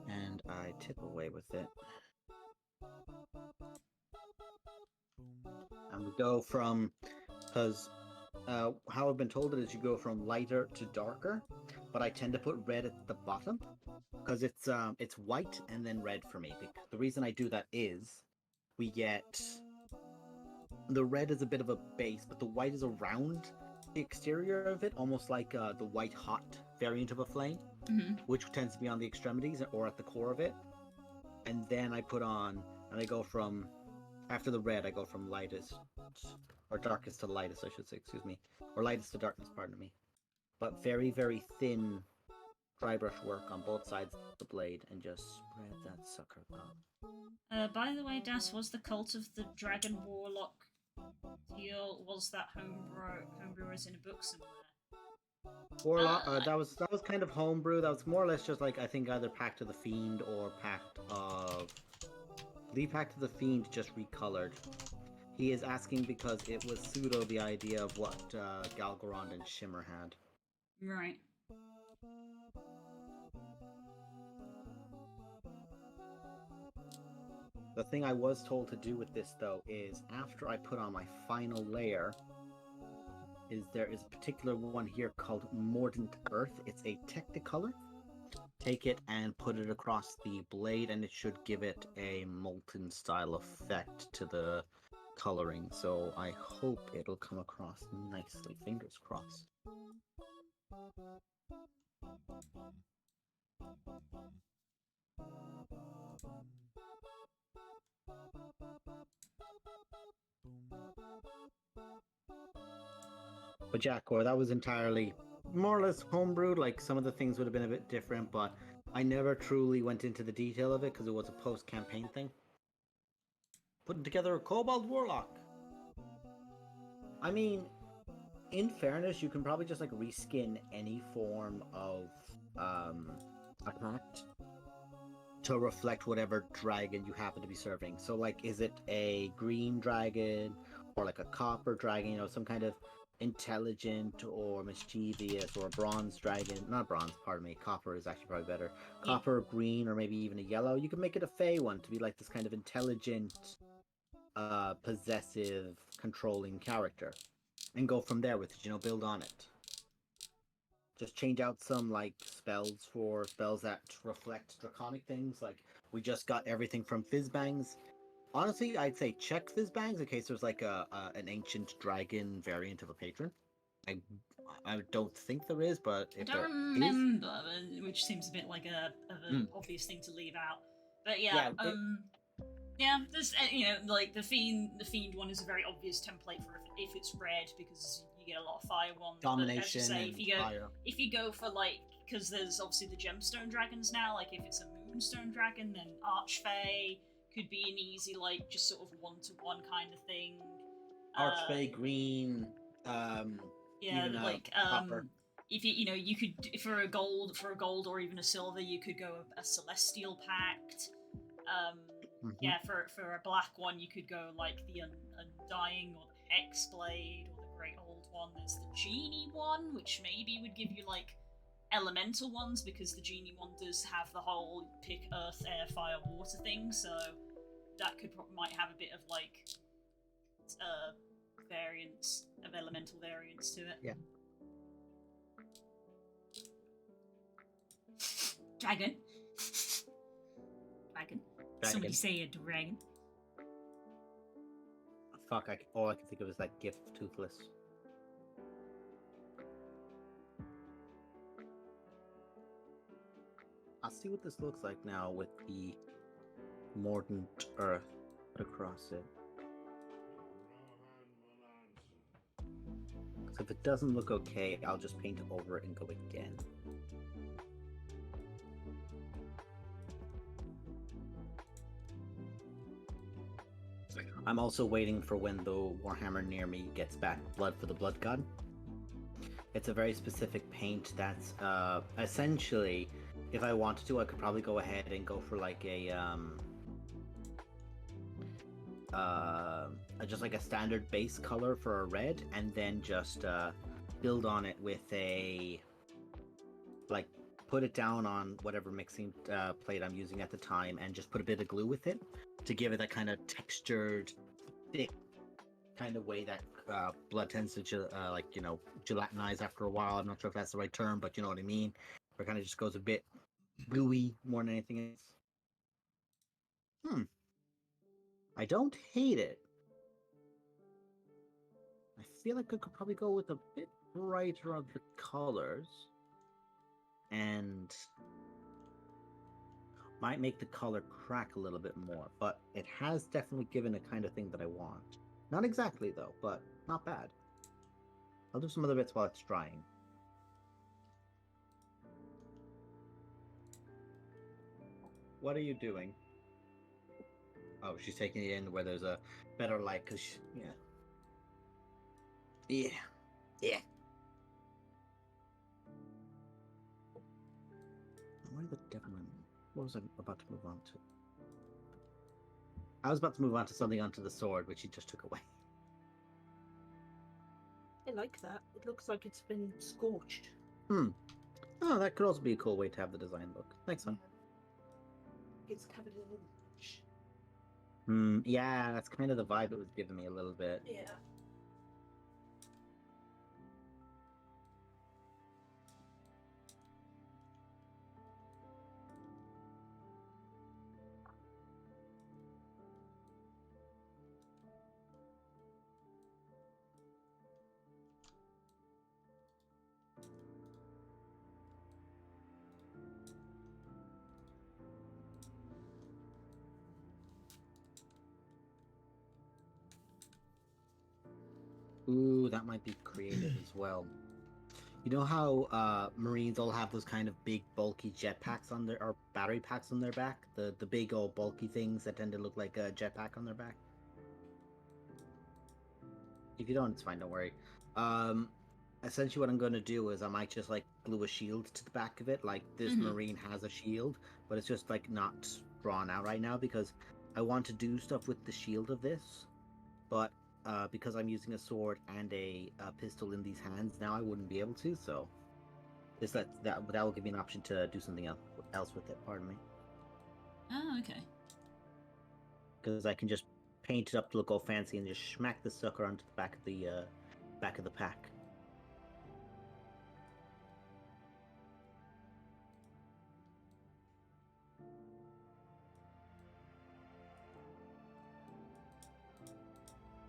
And I tip away with it. And we go from, because how I've been told it is you go from lighter to darker, but I tend to put red at the bottom because it's white and then red for me. The reason I do that is we get the red is a bit of a base, but the white is around the exterior of it, almost like the white hot variant of a flame, which tends to be on the extremities or at the core of it. And then I put on, and I go from, after the red, I go from lightest, or darkest to lightest, I should say, excuse me. Or lightest to darkness, pardon me. But very, very thin dry brush work on both sides of the blade, and just spread that sucker up. By the way, Das, was the Cult of the Dragon Warlock deal, was that homebrewers in a book somewhere? Warlock, that was kind of homebrew. That was more or less just like, I think either Pact of the Fiend or Pact of... The Pact of the Fiend just recolored. He is asking because it was pseudo the idea of what Galgorond and Shimmer had. Right. The thing I was told to do with this, though, is after I put on my final layer, there is a particular one here called Mordant Earth. It's a Technicolor. Take it and put it across the blade, and it should give it a molten style effect to the coloring. So I hope it'll come across nicely. Fingers crossed. But Jackor, that was entirely more or less homebrewed. Like, some of the things would have been a bit different, but I never truly went into the detail of it because it was a post-campaign thing. Putting together a Kobold Warlock. I mean, in fairness, you can probably just like reskin any form of attack to reflect whatever dragon you happen to be serving. So, like, is it a green dragon or like a copper dragon? You know, some kind of intelligent or mischievous, or a bronze dragon. Not bronze, pardon me. Copper is actually probably better. Copper, green, or maybe even a yellow. You can make it a fey one to be like this kind of intelligent, possessive, controlling character, and go from there with it. You know, build on it. Just change out some like spells that reflect draconic things. Like, we just got everything from Fizzbangs. Honestly, I'd say check Fizzbangs in case there's like an ancient dragon variant of a patron. I don't think there is, but if I don't remember, which seems a bit like an obvious thing to leave out. But yeah, there's like the fiend one is a very obvious template for if it's red, because you get a lot of fire ones. Domination, but as you say, fire. If you go for like, because there's obviously the gemstone dragons now. Like, if it's a moonstone dragon, then Archfey could be an easy, like, just sort of one-to-one kind of thing. Archfey, green, even like copper. If you could, for a gold or even a silver, you could go a celestial pact. Yeah, for a black one, you could go like the Undying or the Hexblade or the Great Old one. There's the Genie one, which maybe would give you like elemental ones, because the Genie one does have the whole pick earth, air, fire, water thing, so that might have a bit of like variants of elemental variants to it. Yeah. Dragon. Somebody say a dragon. Fuck, all I can think of is that gif of Toothless. I'll see what this looks like now with the Mordant Earth put across it. So if it doesn't look okay, I'll just paint over it and go again. I'm also waiting for when the Warhammer near me gets back Blood for the Blood God. It's a very specific paint that's essentially, if I wanted to, I could probably go ahead and go for like a just like a standard base color for a red, and then just build on it with a like put it down on whatever mixing plate I'm using at the time, and just put a bit of glue with it to give it that kind of textured, thick kind of way that blood tends to gelatinize after a while. I'm not sure if that's the right term, but you know what I mean. Where it kind of just goes a bit gooey more than anything else. I don't hate it. I feel like I could probably go with a bit brighter of the colors, and might make the color crack a little bit more, but it has definitely given a kind of thing that I want. Not exactly though, but not bad. I'll do some other bits while it's drying. What are you doing? Oh, she's taking it in where there's a better light, cause yeah. Where the devil am I? What was I about to move on to? I was about to move on to something onto the sword, which he just took away. I like that. It looks like it's been scorched. Oh, that could also be a cool way to have the design look. Thanks, son. It's covered in ash. Yeah, that's kind of the vibe it was giving me a little bit. Yeah. Ooh, that might be creative as well. You know how Marines all have those kind of big, bulky jetpacks on their, or battery packs on their back? The big old bulky things that tend to look like a jetpack on their back? If you don't, it's fine, don't worry. Essentially what I'm going to do is I might just like glue a shield to the back of it, like this Marine has a shield, but it's just like not drawn out right now because I want to do stuff with the shield of this, but because I'm using a sword and a pistol in these hands now, I wouldn't be able to, so that will give me an option to do something else with it, pardon me. Oh, okay. Because I can just paint it up to look all fancy and just smack the sucker onto the back of the pack.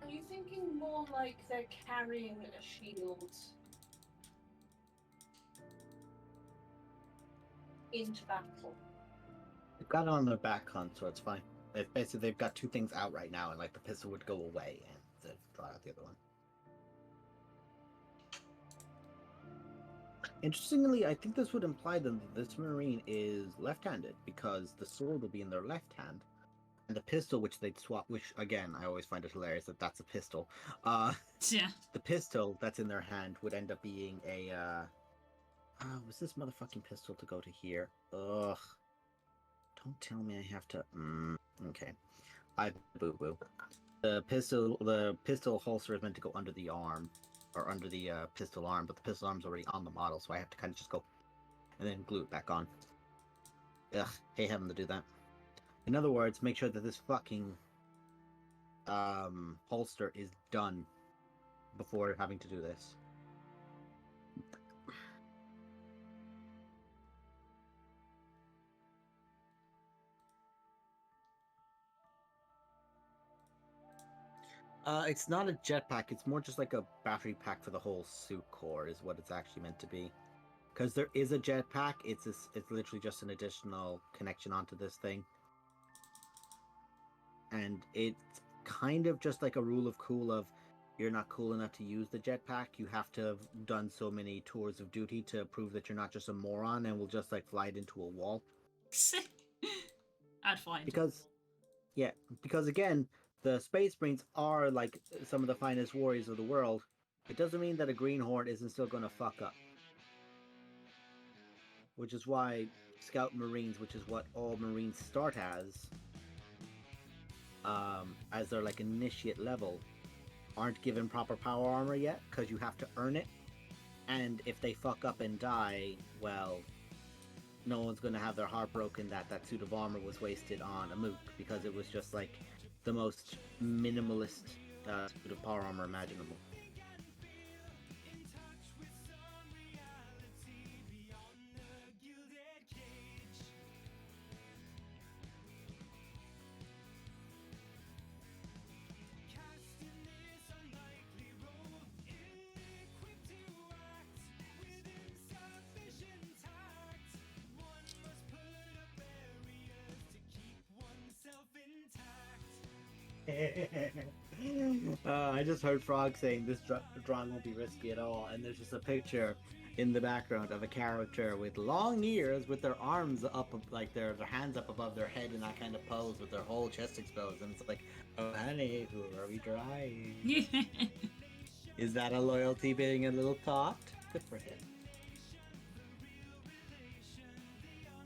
Are you thinking more like they're carrying a shield into battle? They've got it on their back, Hunt, so it's fine. Basically, they've got two things out right now, and like the pistol would go away and they'd draw out the other one. Interestingly, I think this would imply that this Marine is left-handed because the sword will be in their left hand, and the pistol, which they'd swap, which again I always find it hilarious that that's a pistol. Yeah. The pistol that's in their hand would end up being a. Was this motherfucking pistol to go to here? Ugh. Don't tell me I have to. Okay. I boo boo. The pistol holster is meant to go under the arm, or under the pistol arm, but the pistol arm's already on the model, so I have to kind of just go and then glue it back on. Ugh, hate having to do that. In other words, make sure that this fucking holster is done before having to do this. It's not a jetpack, it's more just like a battery pack for the whole suit core is what it's actually meant to be. Because there is a jetpack, it's literally just an additional connection onto this thing. And it's kind of just like a rule of cool of you're not cool enough to use the jetpack, you have to have done so many tours of duty to prove that you're not just a moron and will just like fly it into a wall. I'd find. Because again, the Space Marines are like some of the finest warriors of the world. It doesn't mean that a Greenhorn isn't still going to fuck up. Which is why Scout Marines, which is what all Marines start as their like initiate level, aren't given proper power armor yet because you have to earn it. And if they fuck up and die, well, no one's going to have their heart broken that that suit of armor was wasted on a mook, because it was just like the most minimalist suit of power armor imaginable. I just heard Frog saying this drawing won't be risky at all, and there's just a picture in the background of a character with long ears, with their arms up, like their hands up above their head in that kind of pose, with their whole chest exposed, and it's like, oh honey, who are we drying? Is that a loyalty being a little thought? Good for him.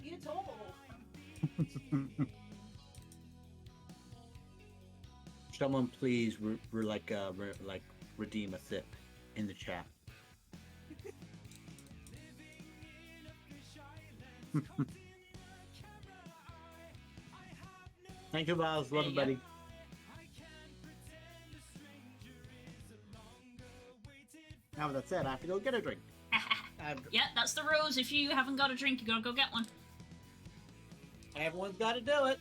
You told. Someone please redeem a sip in the chat. Thank you, Miles. Love you, buddy. Now that said, I have to go get a drink. Yeah, that's the rules. If you haven't got a drink, you gotta go get one. Everyone's got to do it.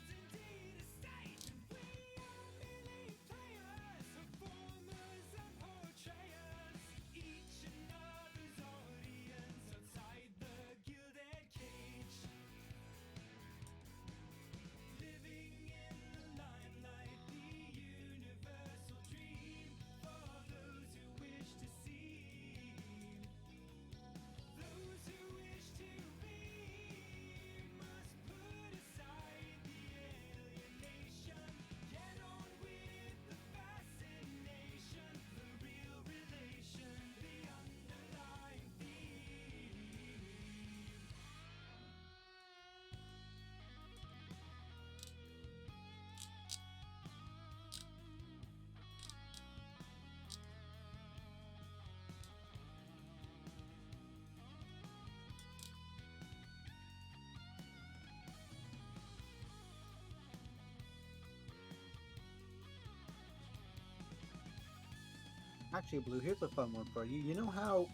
Actually, Blue, here's a fun one for you. You know how,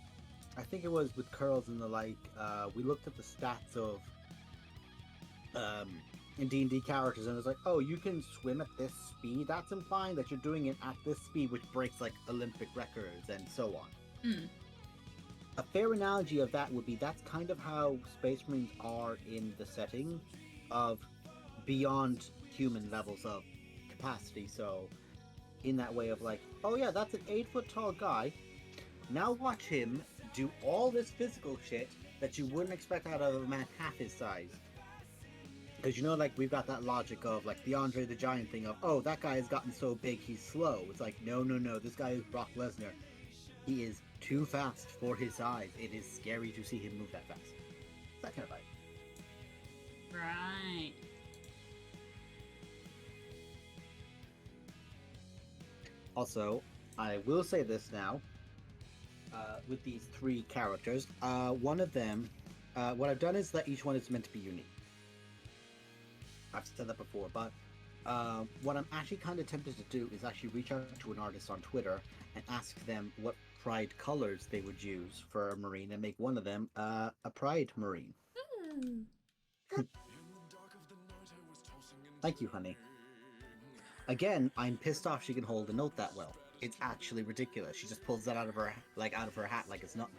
I think it was with curls and the like, we looked at the stats of in D&D characters, and it was like, oh, you can swim at this speed. That's implying that you're doing it at this speed, which breaks like Olympic records and so on. Mm. A fair analogy of that would be that's kind of how Space Marines are in the setting of beyond human levels of capacity. So in that way of like, oh yeah, that's an 8-foot tall guy. Now watch him do all this physical shit that you wouldn't expect out of a man half his size. Because you know, like, we've got that logic of like the Andre the Giant thing of, oh, that guy has gotten so big he's slow. It's like, no, this guy is Brock Lesnar. He is too fast for his size. It is scary to see him move that fast. It's that kind of vibe. Right. Also, I will say this now, with these 3 characters, one of them, what I've done is that each one is meant to be unique. I've said that before, but what I'm actually kind of tempted to do is actually reach out to an artist on Twitter and ask them what Pride colors they would use for a Marine and make one of them a Pride Marine. Thank you, honey. Again, I'm pissed off she can hold a note that well. It's actually ridiculous. She just pulls that out of her hat like it's nothing.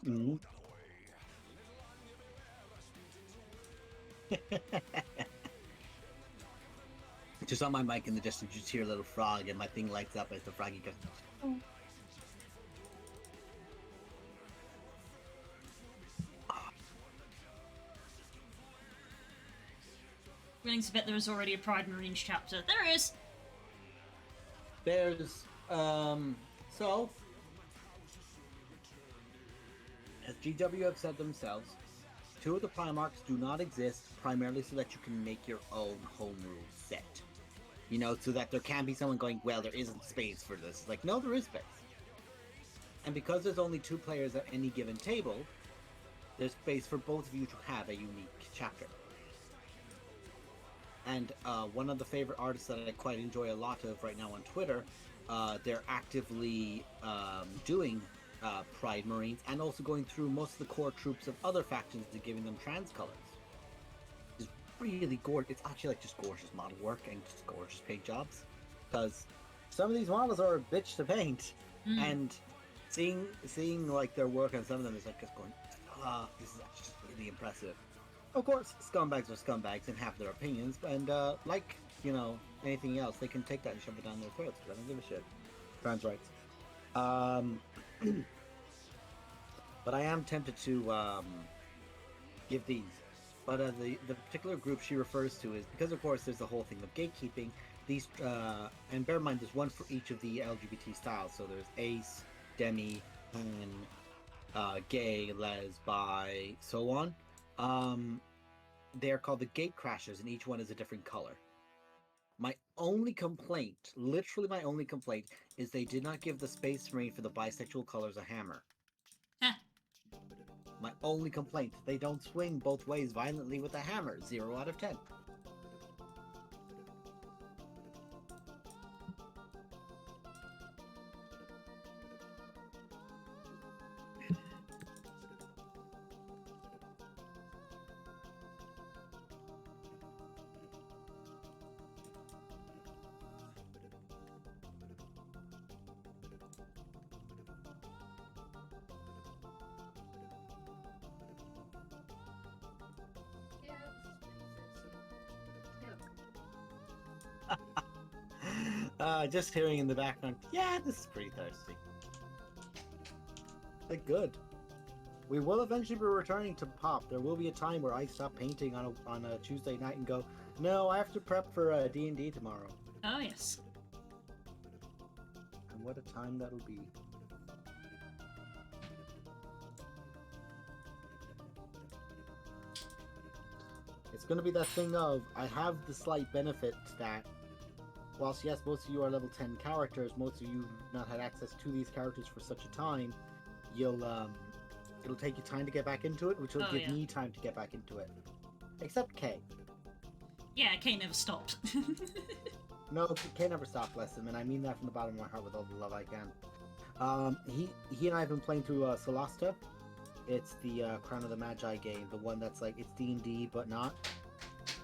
Mm-hmm. Just on my mic in the distance, you just hear a little frog, and my thing lights up as the froggy goes. Oh. Willing to bet there is already a Pride Marines chapter. There is! There's, so, As GW have said themselves, two of the Primarchs do not exist primarily so that you can make your own home rule set. You know, so that there can be someone going, well, there isn't space for this. Like, no, there is space. And because there's only 2 players at any given table, there's space for both of you to have a unique chapter. And one of the favorite artists that I quite enjoy a lot of right now on Twitter, they're actively doing Pride Marines and also going through most of the core troops of other factions and giving them trans colors. It's really gorgeous. It's actually like just gorgeous model work and just gorgeous paint jobs. Because some of these models are a bitch to paint. And seeing like their work on some of them is like just going, this is actually just really impressive. Of course, scumbags are scumbags and have their opinions, and like, you know, anything else, they can take that and shove it down their throats, because I don't give a shit. Trans rights. But I am tempted to give these. But the particular group she refers to is, because of course there's the whole thing of gatekeeping, these, and bear in mind there's one for each of the LGBT styles, so there's ace, demi, and gay, les, bi, so on. They are called the Gate Crashers, and each one is a different color. My only complaint, literally my only complaint, is they did not give the Space Marine for the bisexual colors a hammer. My only complaint, they don't swing both ways violently with a hammer. 0 out of 10. Just hearing in the background, yeah, this is pretty thirsty. Like, good. We will eventually be returning to Pop. There will be a time where I stop painting on a Tuesday night and go, no, I have to prep for D&D tomorrow. Oh, yes. And what a time that'll be. It's going to be that thing of, I have the slight benefit that whilst yes, most of you are level 10 characters, most of you have not had access to these characters for such a time, it'll take you time to get back into it, which will give me time to get back into it. Except Kay. Yeah, Kay never stopped. No, Kay never stopped, bless him, and I mean that from the bottom of my heart with all the love I can. He and I have been playing through Solasta. It's the Crown of the Magi game, the one that's like, it's D&D, but not.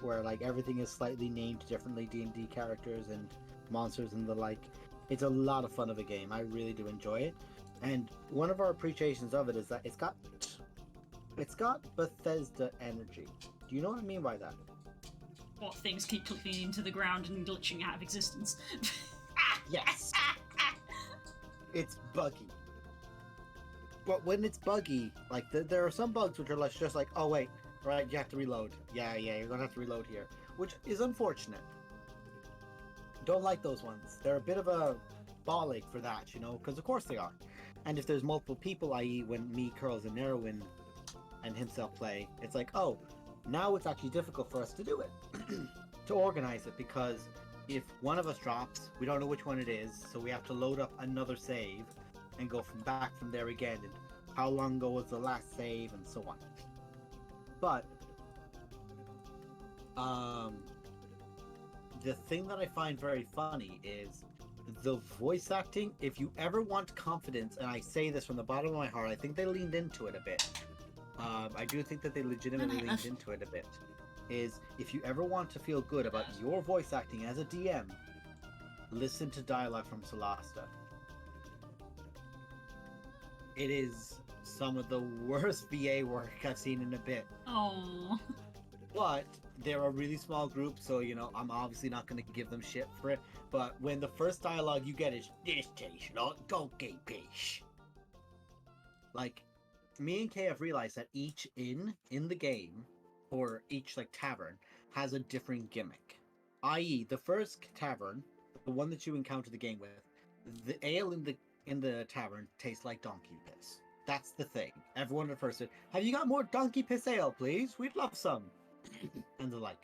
Where like everything is slightly named differently, D&D characters and monsters and the like. It's a lot of fun of a game. I really do enjoy it, and one of our appreciations of it is that it's got Bethesda energy. Do you know what I mean by that? What, things keep clicking into the ground and glitching out of existence? Yes. It's buggy. But when it's buggy, like there are some bugs which are just like, oh wait, right, you have to reload. Yeah, you're gonna have to reload here, which is unfortunate. Don't like those ones. They're a bit of a ball ache for that, you know, because of course they are. And if there's multiple people, i.e. when me, Curls, and Nerwin and himself play, it's like, oh, now it's actually difficult for us to do it, to organize it, because if one of us drops, we don't know which one it is, so we have to load up another save and go back from there again, and how long ago was the last save, and so on. But the thing that I find very funny is the voice acting. If you ever want confidence, and I say this from the bottom of my heart, I think they leaned into it a bit. I do think that they legitimately leaned into it a bit. Is if you ever want to feel good about your voice acting as a DM, listen to dialogue from Solasta. It is some of the worst VA work I've seen in a bit. Oh. But they're a really small group, so, you know, I'm obviously not going to give them shit for it. But when the first dialogue you get is, this tastes like donkey fish. Like, me and Kay have realized that each inn in the game, or each, like, tavern, has a different gimmick. I.e., the first tavern, the one that you encounter the game with, the ale in the tavern tastes like donkey piss. That's the thing. Everyone at first said, "Have you got more donkey piss ale, please? We'd love some." And the like.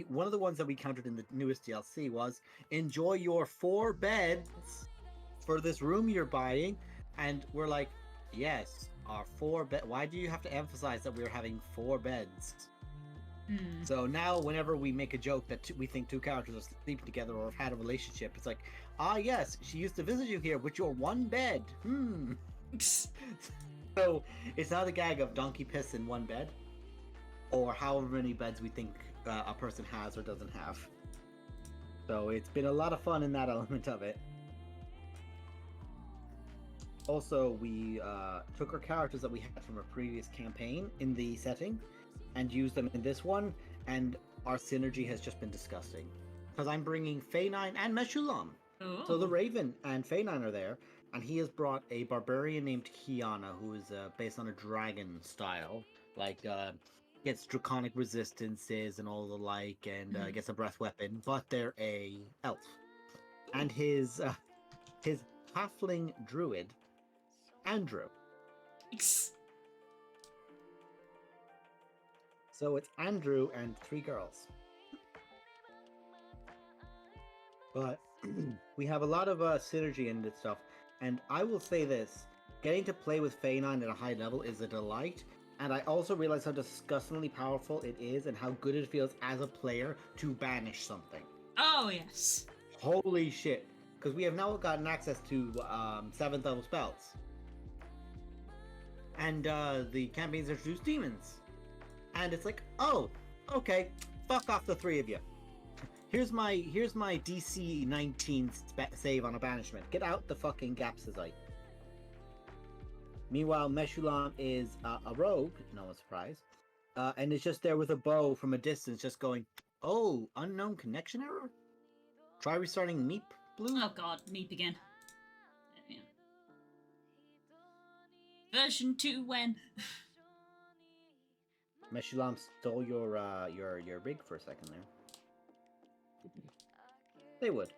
One of the ones that we counted in the newest DLC was enjoy your 4 beds for this room you're buying, and we're like, yes, our 4 bed. Why do you have to emphasize that we're having 4 beds? So now, whenever we make a joke that we think 2 characters are sleeping together or have had a relationship, it's like, yes, she used to visit you here with your 1 bed. So it's not a gag of donkey piss in 1 bed, or however many beds we think a person has or doesn't have. So it's been a lot of fun in that element of it. Also, we took our characters that we had from a previous campaign in the setting and used them in this one, and our synergy has just been disgusting. Because I'm bringing Faynine and Meshulam. So the Raven and Faynine are there, and he has brought a barbarian named Kiana, who is based on a dragon style, like gets draconic resistances and all the like, and gets a breath weapon, but they're a elf. And his halfling druid, Andrew. So it's Andrew and 3 girls. But we have a lot of synergy in this stuff. And I will say this, getting to play with Faynine at a high level is a delight. And I also realize how disgustingly powerful it is and how good it feels as a player to banish something. Oh, yes. Holy shit. Because we have now gotten access to 7th level spells. And the campaigns introduce demons. And it's like, oh, okay, fuck off the 3 of you. Here's my DC 19 save on a banishment. Get out the fucking Gapsazite. Meanwhile, Meshulam is a rogue, no surprise, and is just there with a bow from a distance, just going, oh, unknown connection error? Try restarting Meep, Blue? Oh god, Meep again. Yeah. Version 2 when? Meshulam stole your rig for a second there. They would.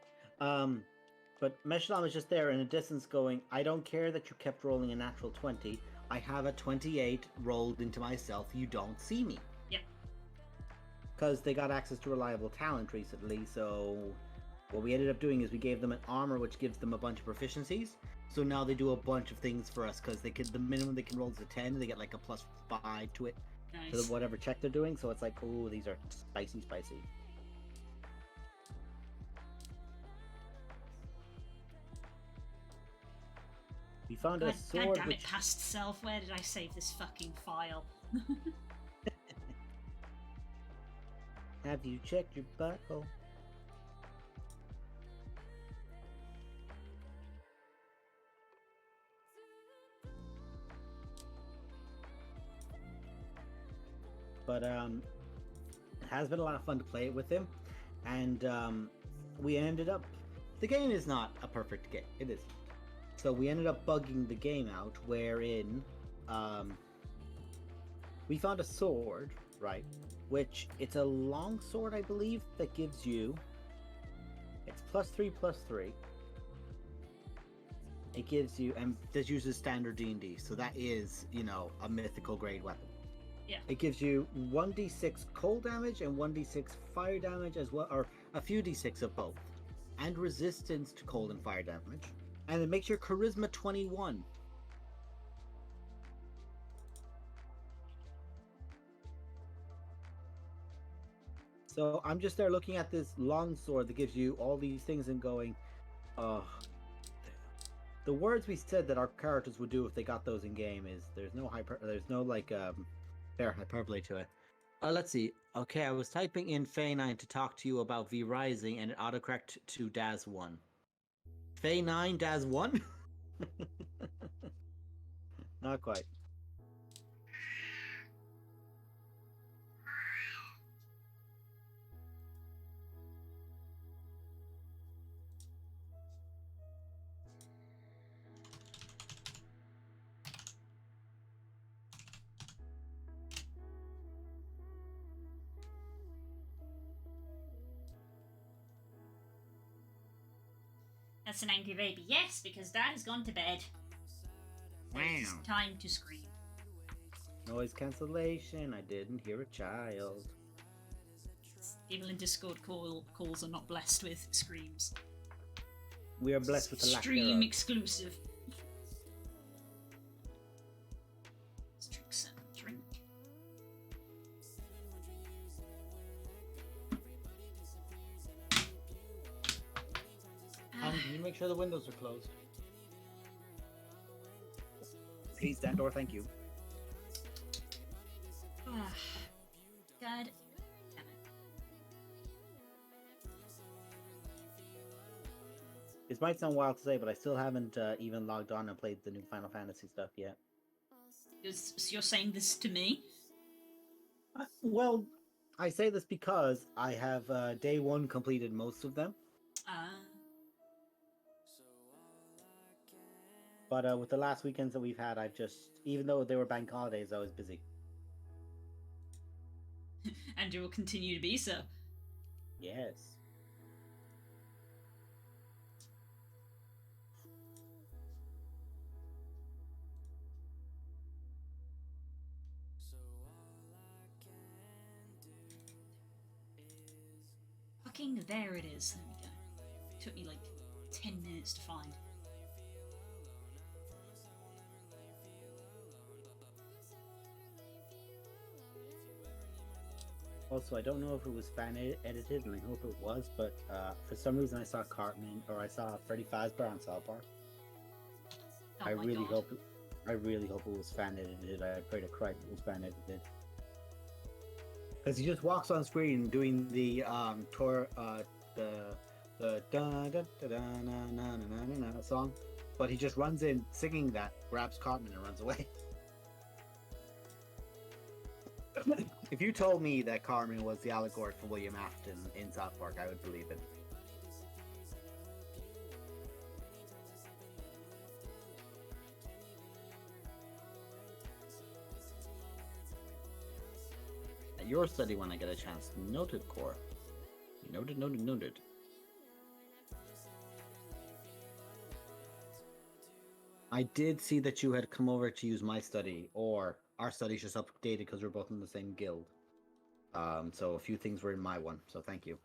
But Meshulam is just there in a distance going, I don't care that you kept rolling a natural 20. I have a 28 rolled into myself. You don't see me. Yep. Because they got access to reliable talent recently, so what we ended up doing is we gave them an armor which gives them a bunch of proficiencies. So now they do a bunch of things for us because the minimum they can roll is a 10, and they get like a +5 to it. Nice. For whatever check they're doing, so it's like, oh, these are spicy. We found a sword. God damn which... it, past self. Where did I save this fucking file? Have you checked your butthole? But it has been a lot of fun to play it with him, and we ended up. The game is not a perfect game. It isn't. So we ended up bugging the game out, wherein we found a sword, right? Which it's a long sword, I believe, that gives you. It's +3/+3. It gives you, and this uses standard D&D, so that is, a mythical grade weapon. Yeah. It gives you 1d6 cold damage and 1d6 fire damage as well, or a few d6 of both, and resistance to cold and fire damage. And it makes your charisma 21. So I'm just there looking at this long sword that gives you all these things and going, oh. The words we said that our characters would do if they got those in game is there's no fair hyperbole to it. Let's see. Okay, I was typing in Faynine to talk to you about V Rising, and it autocorrect to Daz1. Faynine Daz1? Not quite. That's an angry baby. Yes, because Dad has gone to bed. It's time to scream. Noise cancellation. I didn't hear a child. People in Discord calls are not blessed with screams. We are blessed with the lack Stream thereof. exclusive. Let's drink some drink. Can you make sure the windows are closed? Please, that door, thank you. God. This might sound wild to say, but I still haven't even logged on and played the new Final Fantasy stuff yet. So you're saying this to me? Well, I say this because I have day one completed most of them. But with the last weekends that we've had, I've just, even though they were bank holidays, I was busy. And you will continue to be so. Yes. Fucking there it is. There we go. Took me like 10 minutes to find. Also, I don't know if it was fan edited, and I hope it was, but for some reason I saw Cartman, or I saw Freddy Fazbear on South Park. Oh I my really God. hope it was fan edited. I pray to Christ it was fan edited. Because he just walks on screen doing the tour, the da da da da na na na na na song, but he just runs in singing that, grabs Cartman, and runs away. If you told me that Cartman was the allegory for William Afton in South Park, I would believe it. At your study when I get a chance. Noted, Core. Noted, noted, noted. I did see that you had come over to use my study, or our study's just updated because we're both in the same guild. So a few things were in my one, so thank you.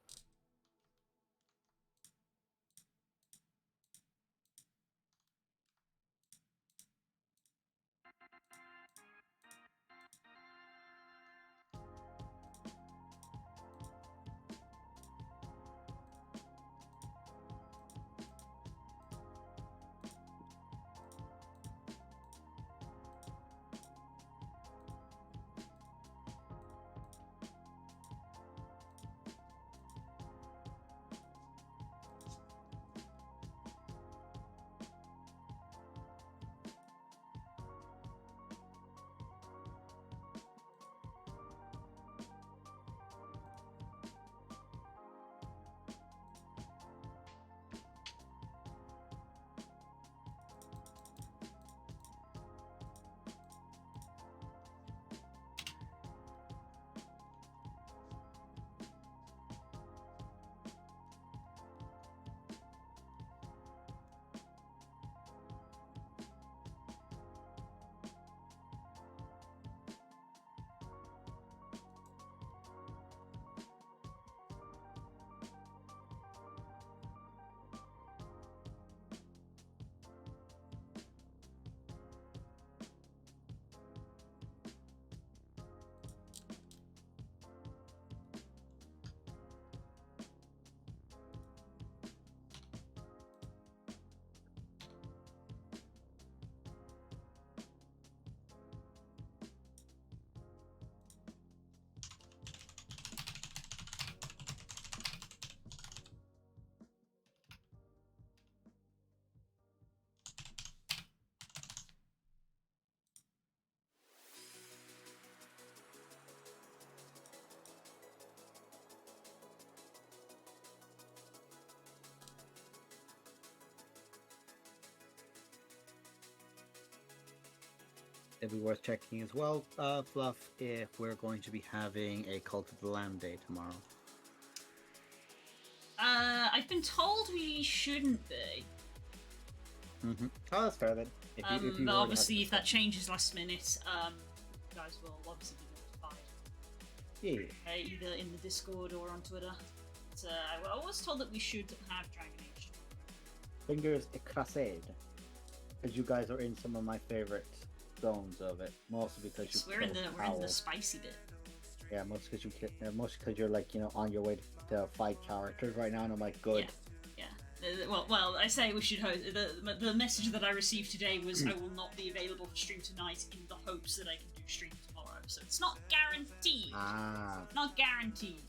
It'd be worth checking as well, Fluff, if we're going to be having a Cult of the Lamb Day tomorrow. I've been told we shouldn't be. Mm-hmm. Oh, that's fair then. If you But already obviously, have if that changes last minute, you guys will obviously be notified. yeah. Either in the Discord or on Twitter. But, I was told that we should have Dragon Age. Fingers crossed, because you guys are in some of my favorite zones of it. Mostly because Yes, you we're in killed the Owl. spicy bit. Yeah, mostly because you're like on your way to fight characters right now, and I'm like, good. Yeah. Well, I say we should host. The message that I received today was I will not be available for stream tonight in the hopes that I can do stream tomorrow. So it's not guaranteed. Ah, Not guaranteed.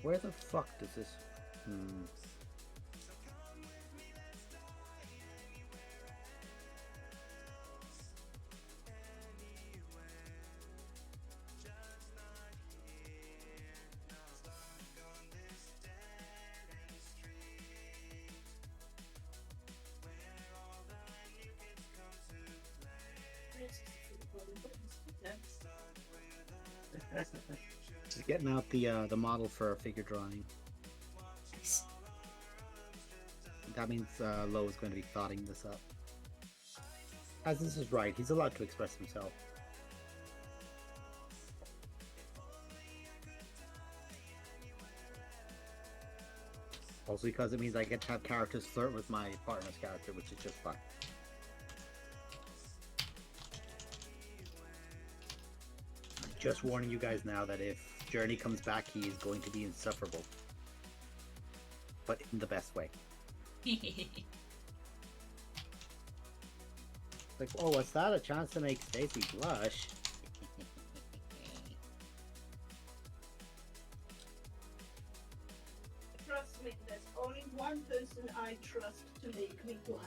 where the fuck does this? Just getting out the model for a figure drawing. Nice. That means Lo is going to be thoughting this up. As this is right, he's allowed to express himself. Also because it means I get to have characters flirt with my partner's character, which is just fun. Just warning you guys now that if Journey comes back, he is going to be insufferable. But in the best way. Like, oh, what's that? A chance to make Stacy blush? Trust me, there's only one person I trust to make me blush.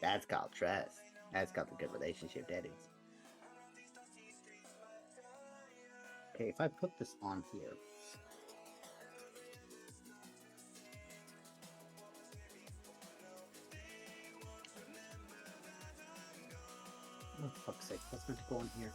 That's called trust. That's called a good relationship, that is. Okay, if I put this on here. Oh, fuck's sake, that's meant to go on here.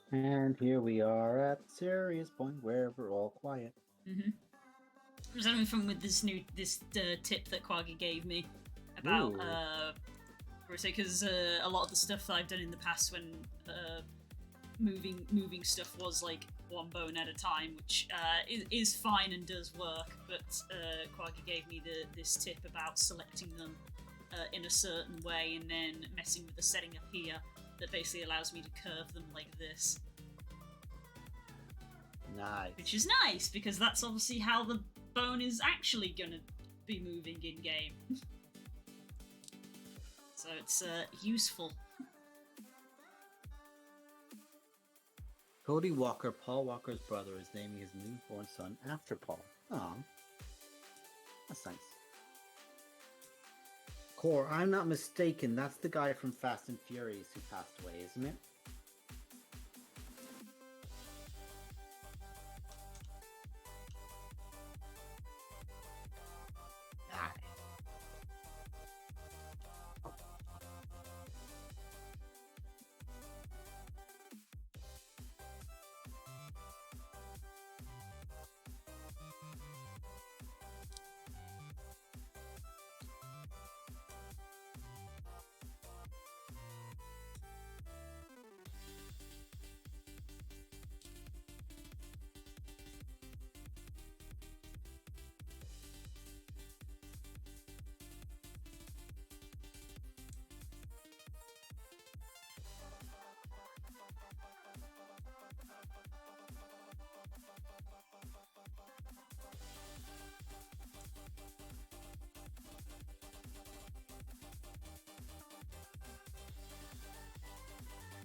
And here we are at the serious point where we're all quiet. Mm-hmm. I was having fun with this tip that Quaggy gave me about because a lot of the stuff that I've done in the past when moving stuff was like one bone at a time, which is fine and does work. But Quaggy gave me this tip about selecting them in a certain way and then messing with the setting up here that basically allows me to curve them like this. Nice. Which is nice, because that's obviously how the bone is actually going to be moving in-game. So it's useful. Cody Walker, Paul Walker's brother, is naming his newborn son after Paul. Aw. That's nice. Core, I'm not mistaken, that's the guy from Fast and Furious who passed away, isn't it?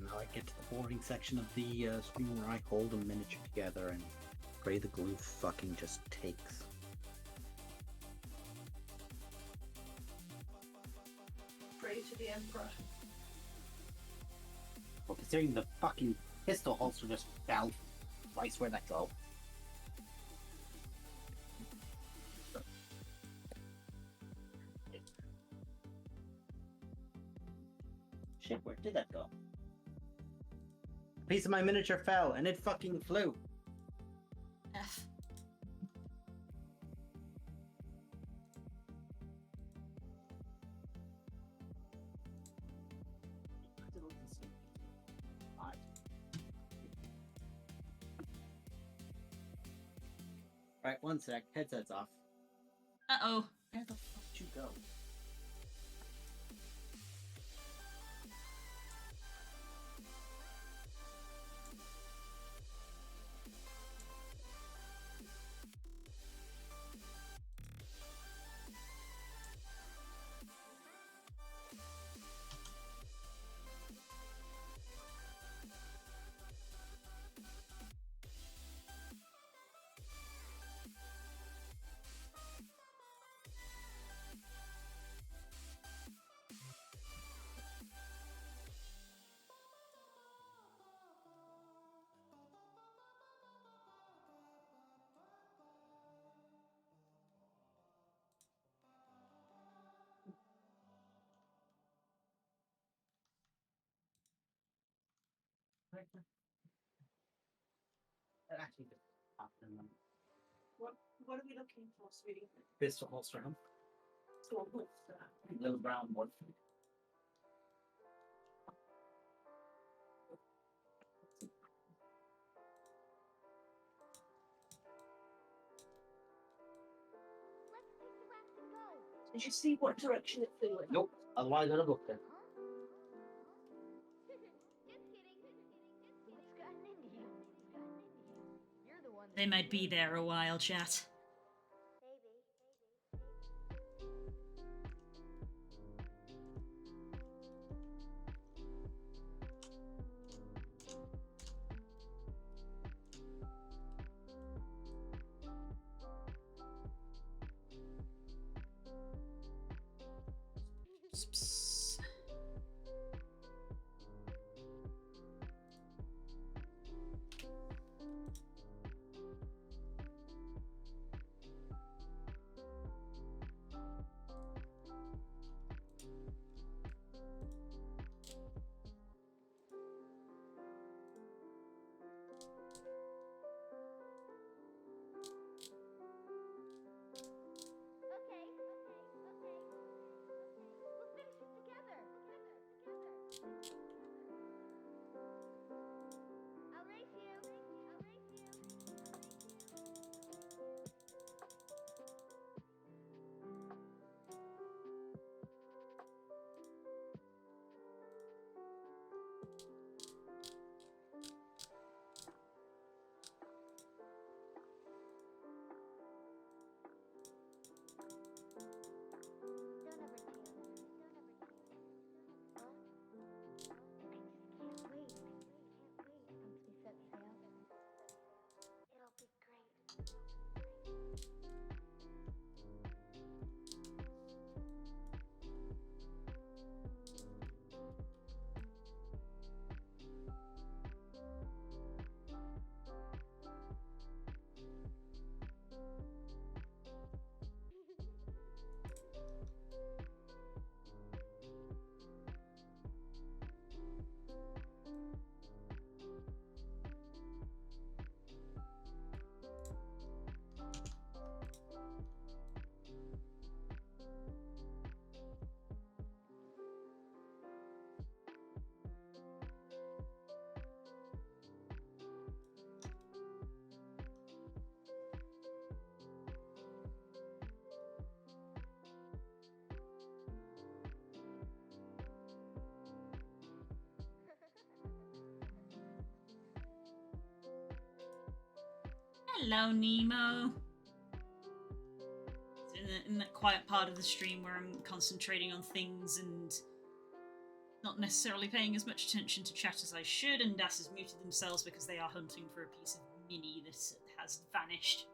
Now I get to the boring section of the screen where I hold a miniature together and pray the glue fucking just takes. Pray to the Emperor. Well, considering the fucking pistol holster just fell, Christ, where'd that go? Shit, where did that go? A piece of my miniature fell, and it fucking flew. F. Right, one sec. Headset's off. Uh-oh. Where the fuck did you go? That actually just popped in them. What are we looking for, sweetie? Pistol holster, huh? So what's that? Little brown one. Did you see what direction it flew in? Nope. Otherwise, I'd have looked at it. They might be there a while, chat. Psst. Hello, Nemo. In that quiet part of the stream where I'm concentrating on things and not necessarily paying as much attention to chat as I should, and Das has muted themselves because they are hunting for a piece of mini that has vanished.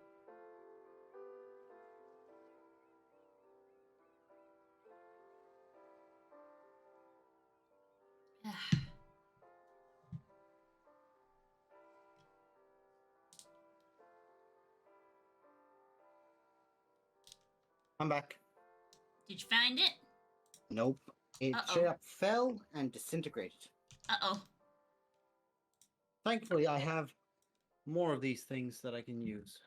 I'm back. Did you find it? Nope. It Uh-oh. straight up fell and disintegrated. Uh-oh. Thankfully, I have more of these things that I can use.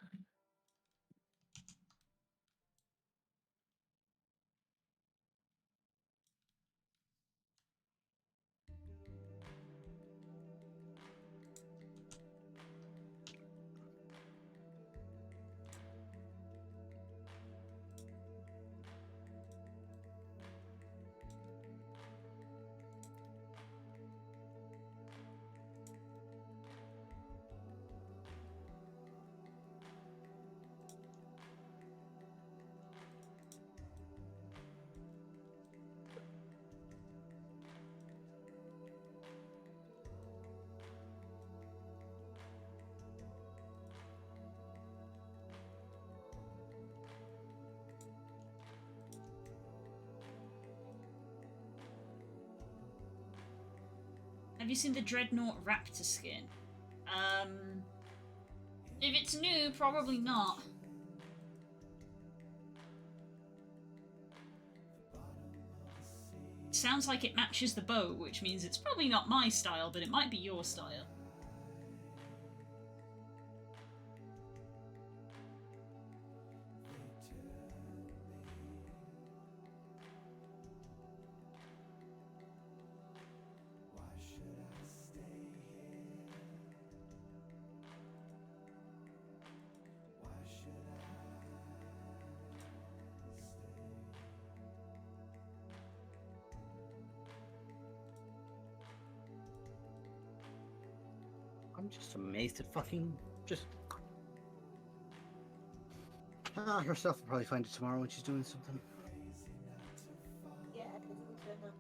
Have you seen the Dreadnought Raptor skin? If it's new, probably not. It sounds like it matches the bow, which means it's probably not my style, but it might be your style. I'm just amazed at fucking just. Herself will probably find it tomorrow when she's doing something. Yeah, it doesn't turn up.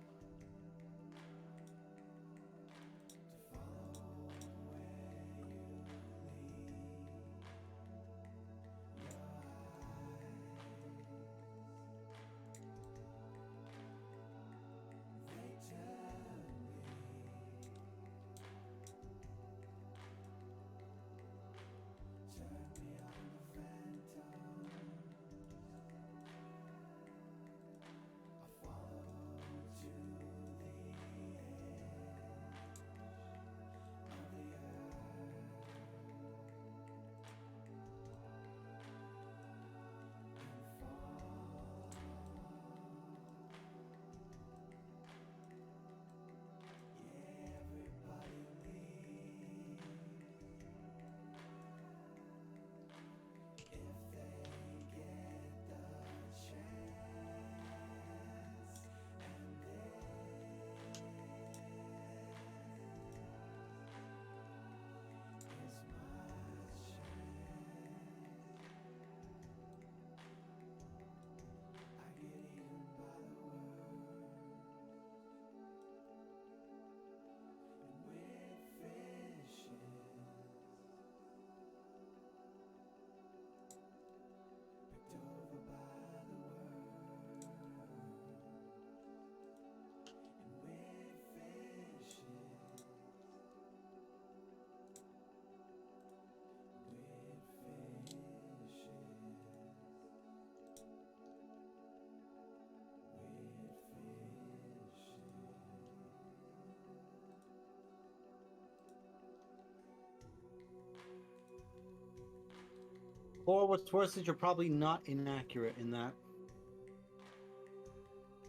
Or what's worse is you're probably not inaccurate in that.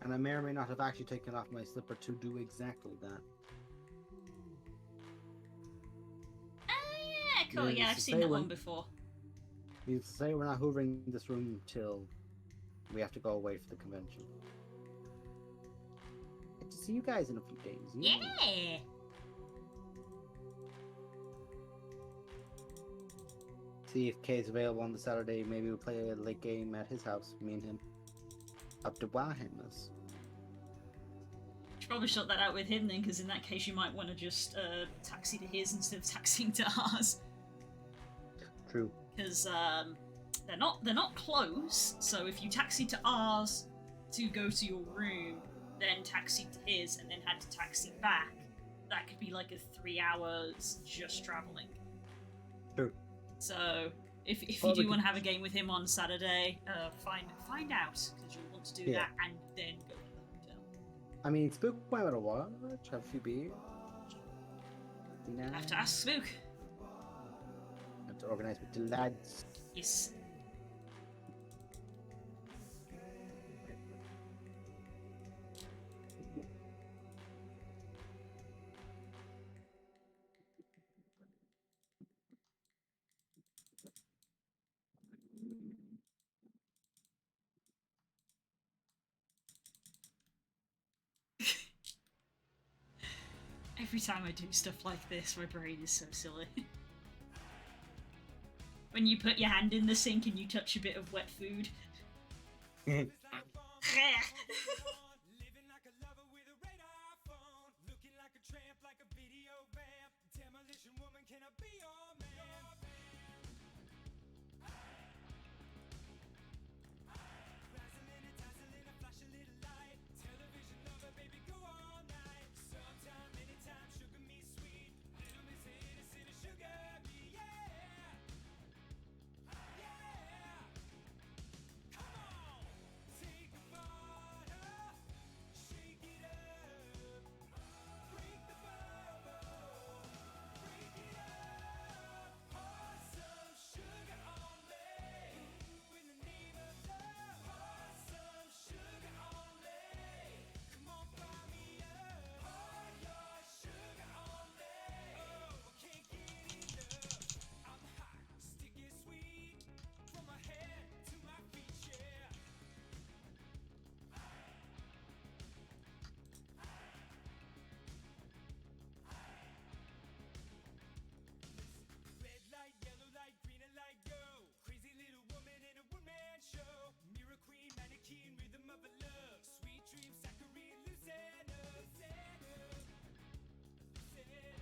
And I may or may not have actually taken off my slipper to do exactly that. Yeah, cool. Needless Yeah, I've to seen say, that when- one before. Needless to say, we're not hoovering this room till we have to go away for the convention. Get to see you guys in a few days. Yeah. See if Kay's available on the Saturday. Maybe we'll play a late game at his house, me and him. Up to Warhammers. Should probably sort that out with him then, because in that case you might want to just taxi to his instead of taxiing to ours. True. Because they're not close. So if you taxi to ours to go to your room, then taxi to his, and then had to taxi back, that could be like a 3 hours just traveling. True. So if you do want to have a game with him on Saturday, find out, because you'll want to do that and then go to the hotel. I mean, Spook might want to watch, have a few beers. You'll have to ask Spook. Have to organise with the lads. Yes. Every time I do stuff like this, my brain is so silly. When you put your hand in the sink and you touch a bit of wet food.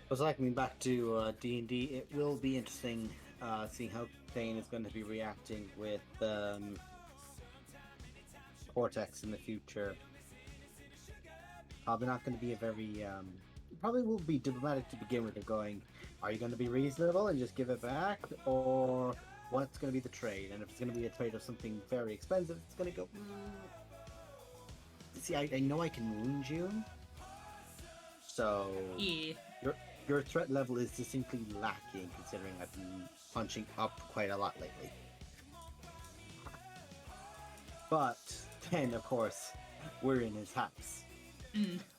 I was like, back to D&D, it will be interesting seeing how Thane is going to be reacting with Cortex in the future. Probably not going to be a very... probably will be diplomatic to begin with. They're going, are you going to be reasonable and just give it back? Or what's going to be the trade? And if it's going to be a trade of something very expensive, it's going to go... See, I know I can wound you. So... Yeah. Your threat level is distinctly lacking, considering I've been punching up quite a lot lately. But then, of course, we're in his house.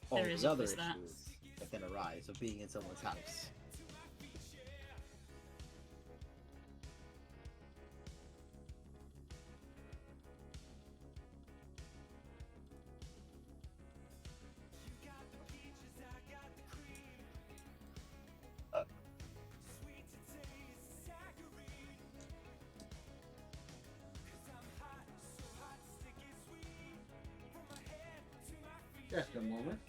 All There is the other always that. issues that then arise of being in someone's house. Just a moment.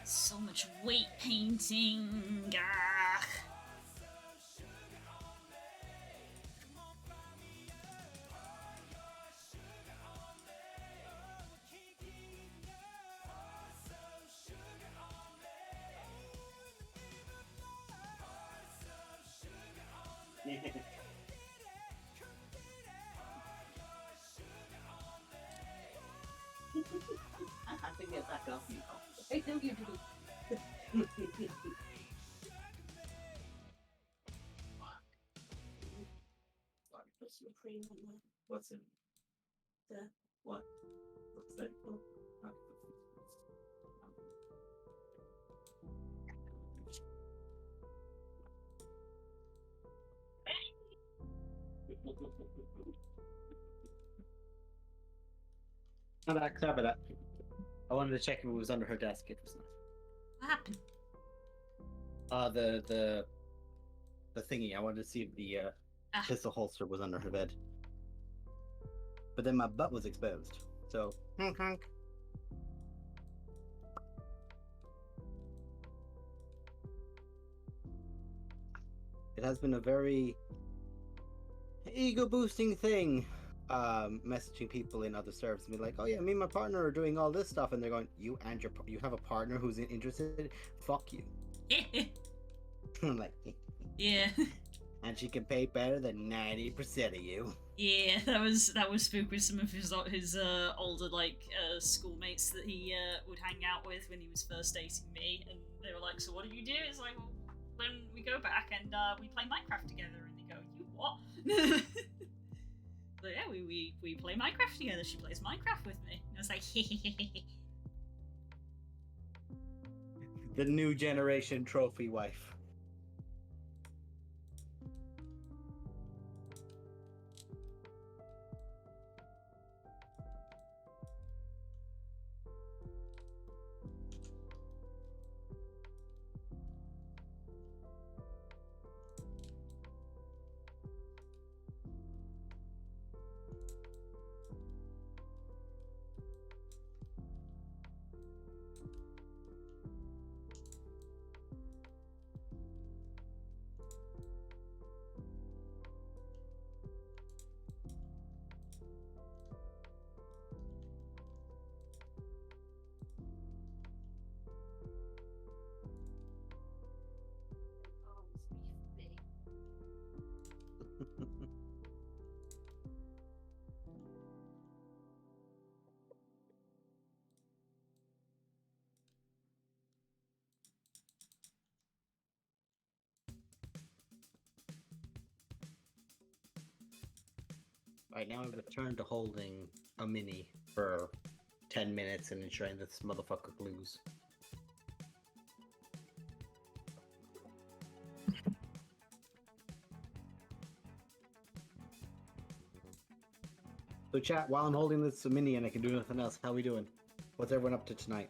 So much weight painting. Ah. I have to get back up. I know you do. What's your cream on there? What's in? The What? What's that? I'm back. Sorry about that. I wanted to check if it was under her desk. It was not. What happened? The thingy. I wanted to see if the pistol holster was under her bed. But then my butt was exposed. So honk honk. It has been a very ego boosting thing. Messaging people in other servers and be like, oh yeah, me and my partner are doing all this stuff, and they're going, you have a partner who's interested? Fuck you. I'm like, Yeah. and she can pay better than 90% of you. Yeah, that was Spook with some of his older schoolmates that he would hang out with when he was first dating me, and they were like, so what do you do? It's like, well, when we go back and we play Minecraft together, and they go, you what? So yeah, we play Minecraft together. She plays Minecraft with me. And I was like, The new generation trophy wife. Right now, I've returned to holding a mini for 10 minutes and ensuring that this motherfucker glues. So chat, while I'm holding this mini and I can do nothing else, how we doing? What's everyone up to tonight?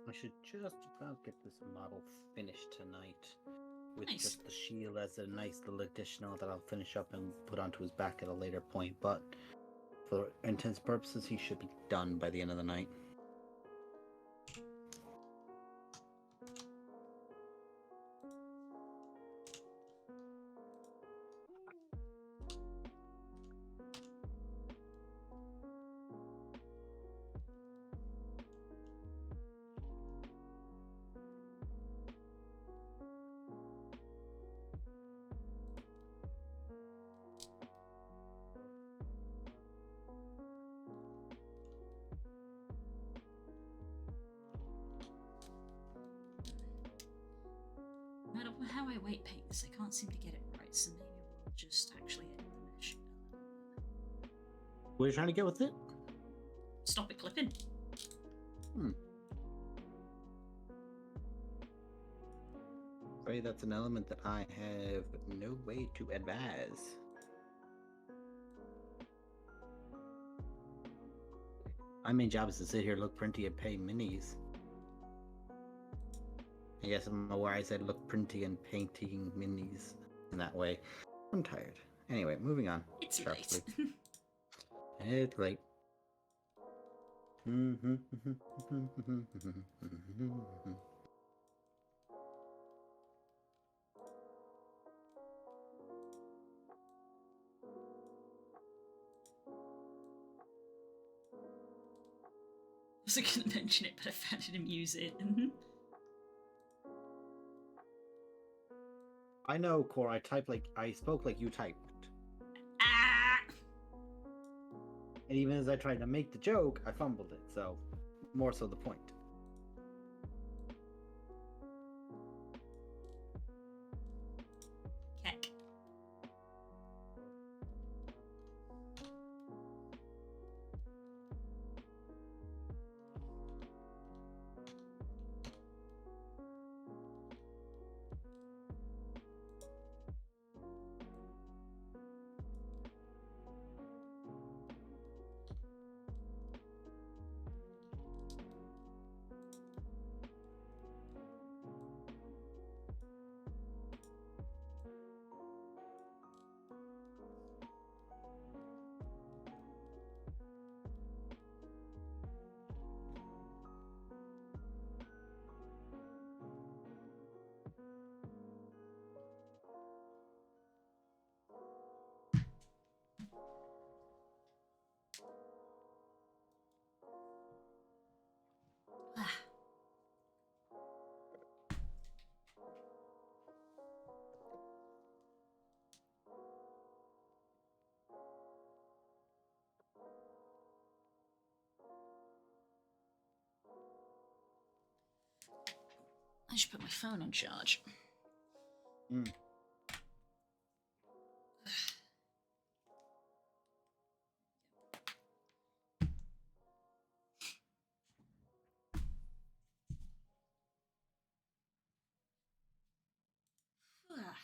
I should just about get this model finished tonight. With Nice. just the shield as a nice little additional that I'll finish up and put onto his back at a later point. But for intents purposes, he should be done by the end of the night. No matter how I weight paint this, I can't seem to get it right, so maybe we'll just actually edit the mesh. What are you trying to get with it? Stop it clipping. Sorry, that's an element that I have no way to advise. My main job is to sit here, look pretty, and pay minis. I guess I'm aware I said look pretty and painting minis in that way. I'm tired. Anyway, moving on. It's sharply. late. It's late. I wasn't going to mention it, but I found it amusing. I know, Core. I spoke like you typed. Ah! And even as I tried to make the joke, I fumbled it. So, more so the point. Keck. Ah. I should put my phone on charge. Ah.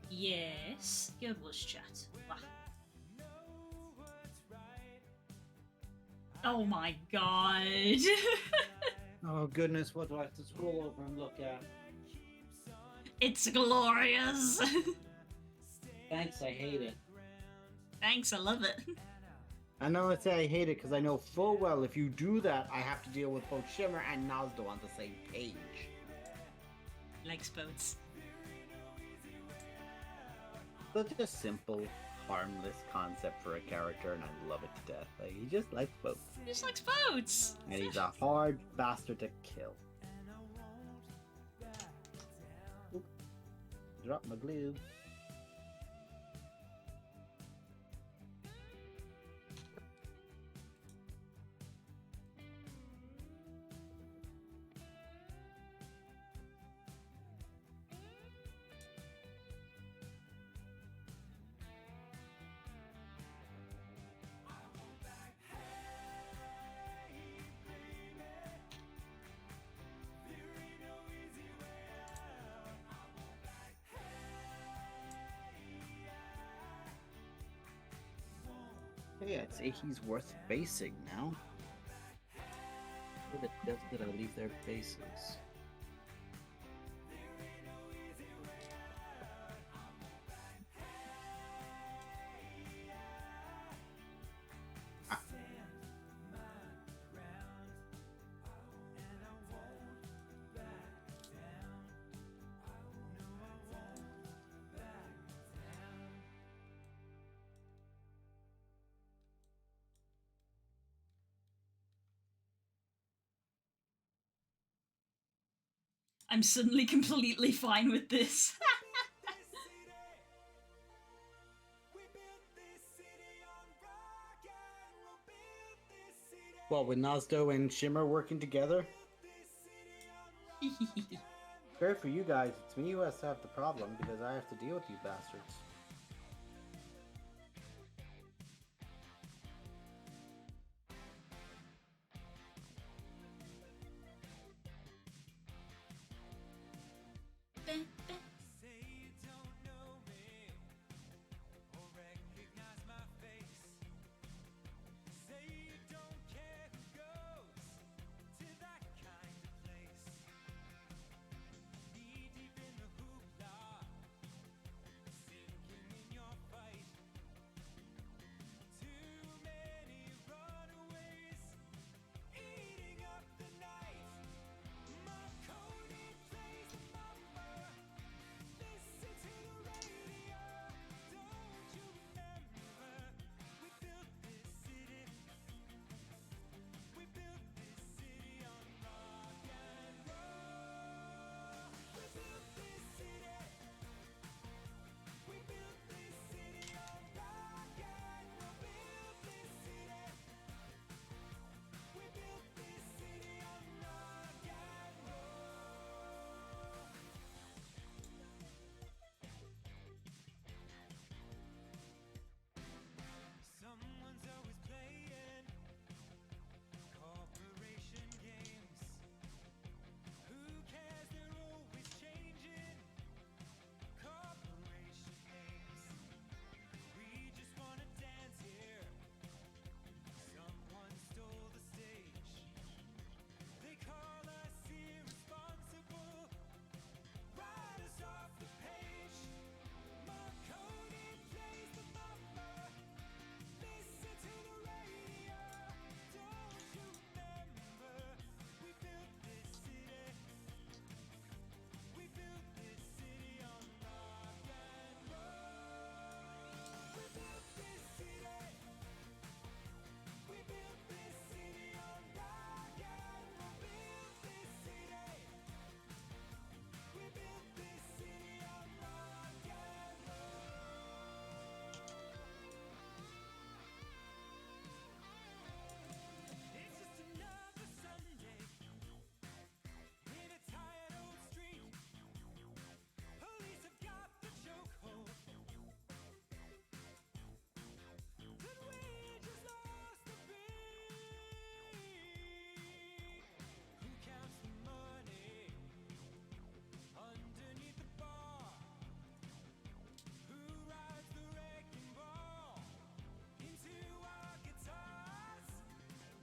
Yes, good was chat. Wow. Oh my god. Oh goodness, what do I have to scroll over and look at? It's glorious. Thanks, I hate it. Thanks, I love it. I know I say I hate it because I know full well if you do that, I have to deal with both Shimmer and Nazdo on the same page. Likes boats. Such a simple, harmless concept for a character, and I love it to death. Like, he just likes boats. He just likes boats. And he's a hard bastard to kill. Oop. Drop my glue. Yeah, I'd say he's worth basing now. Where the death did I leave their bases? I'm suddenly completely fine with this. Well, with Nazdo and Shimmer working together? Great for you guys. It's me who has to have the problem because I have to deal with you bastards.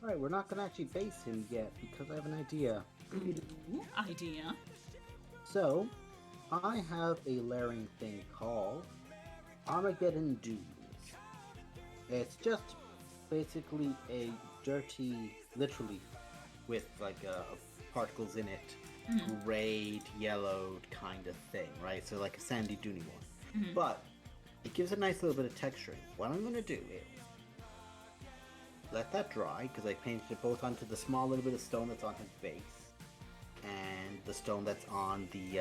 Alright, we're not gonna actually base him yet because I have an idea. Ooh, idea. So, I have a layering thing called Armageddon Dunes. It's just basically a dirty, literally, with like particles in it, Mhm. grayed, yellowed kind of thing, right? So like a sandy duny one. Mhm. But it gives a nice little bit of texture. What I'm going to do is let that dry, because I painted it both onto the small little bit of stone that's on his base and the stone that's on the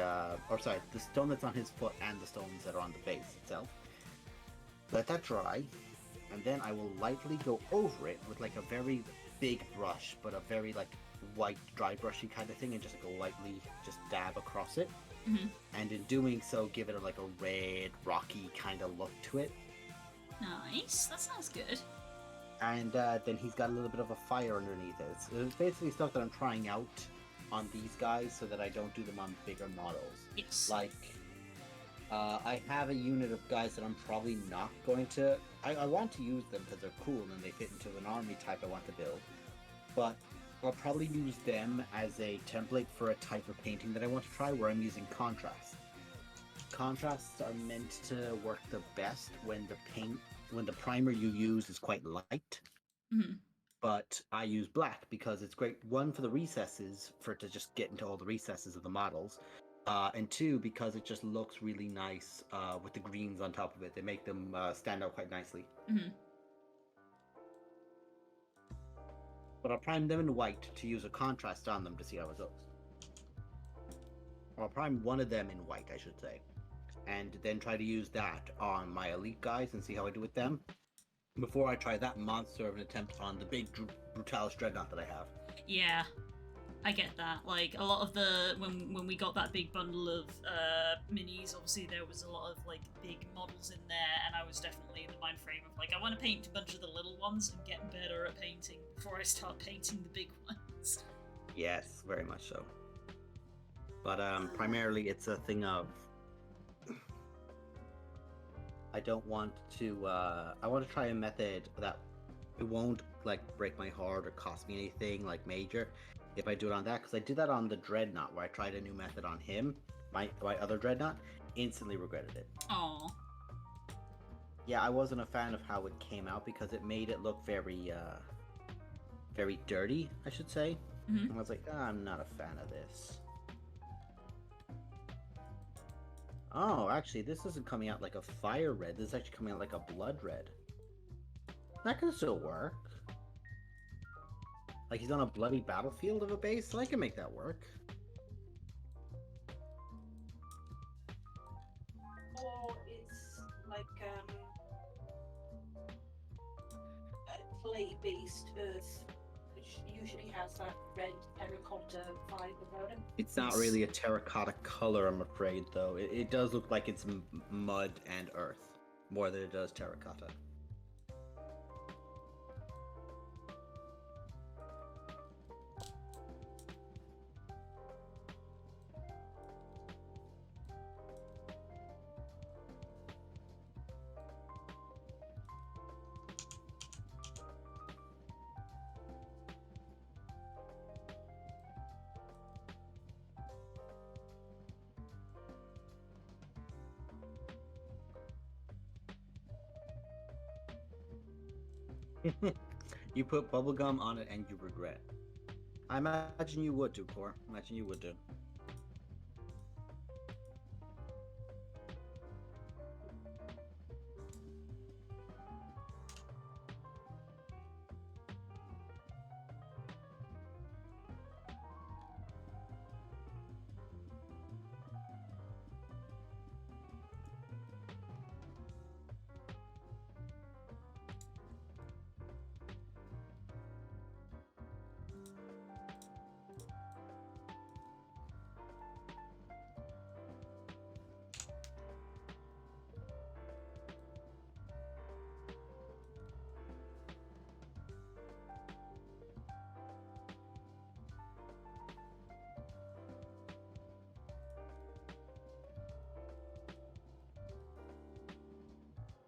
the stone that's on his foot and the stones that are on the base itself. Let that dry, and then I will lightly go over it with like a very big brush, but a very like white dry brushy kind of thing, and just like lightly just dab across it. Mhm. And in doing so, give it like a red, rocky kind of look to it. Nice. That sounds good. And then he's got a little bit of a fire underneath it. It's basically stuff that I'm trying out on these guys so that I don't do them on bigger models. Yes. Like, I have a unit of guys that I'm probably not going to... I want to use them because they're cool and they fit into an army type I want to build. But I'll probably use them as a template for a type of painting that I want to try, where I'm using contrast. Contrasts are meant to work the best when the primer you use is quite light. Mhm. But I use black because it's great, one, for the recesses, for it to just get into all the recesses of the models, and two, because it just looks really nice with the greens on top of it. They make them stand out quite nicely. Mhm. But I'll prime them in white to use a contrast on them to see how it goes. Or I'll prime one of them in white, I should say, and then try to use that on my elite guys and see how I do with them before I try that monster of an attempt on the big Brutalis Dreadnought that I have. Yeah, I get that. Like a lot of the when we got that big bundle of minis, obviously there was a lot of like big models in there, and I was definitely in the mind frame of like I want to paint a bunch of the little ones and get better at painting before I start painting the big ones. Yes, very much so. But primarily it's a thing of I don't want to I want to try a method that it won't like break my heart or cost me anything like major if I do it on that, because I did that on the Dreadnought where I tried a new method on him, my other Dreadnought, instantly regretted it. Aww. Yeah, I wasn't a fan of how it came out because it made it look very very dirty, I should say. Mhm. And I was like, I'm not a fan of this. Oh, actually, this isn't coming out like a fire red. This is actually coming out like a blood red. That could still work. Like he's on a bloody battlefield of a base, so I can make that work. Or it's like a clay-based earth, which usually has that red terracotta vibe about it. It's not really a terracotta color, I'm afraid, though. It does look like it's mud and earth, more than it does terracotta. You put bubblegum on it and you regret. I imagine you would do, Core. Imagine you would do.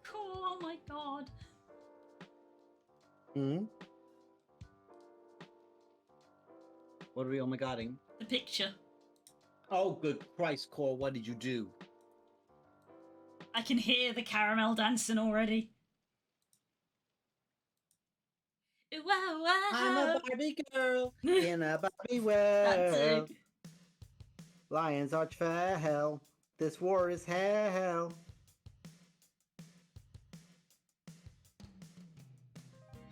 Cool. Oh my god. Hmm? What are we oh my godding? The picture. Oh, good Christ, Core, what did you do? I can hear the caramel dancing already. I'm a wow. Barbie girl in a Barbie That world. too. Lions arch hell. This war is hell.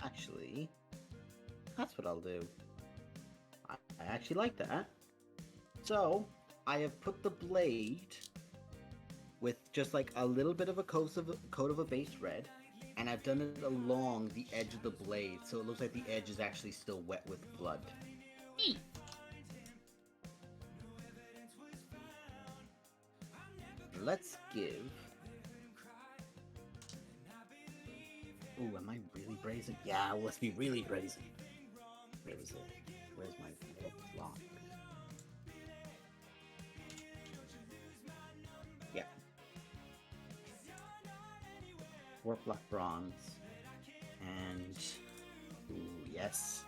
Actually, that's what I'll do. I actually like that. So, I have put the blade with just like a little bit of a coat of a base red, and I've done it along the edge of the blade, so it looks like the edge is actually still wet with blood. Neat. Let's give... Ooh, am I really brazen? Yeah, let's be really brazen. Where is it? Where's my lock? Yeah. 4 block bronze. And... Ooh, yes.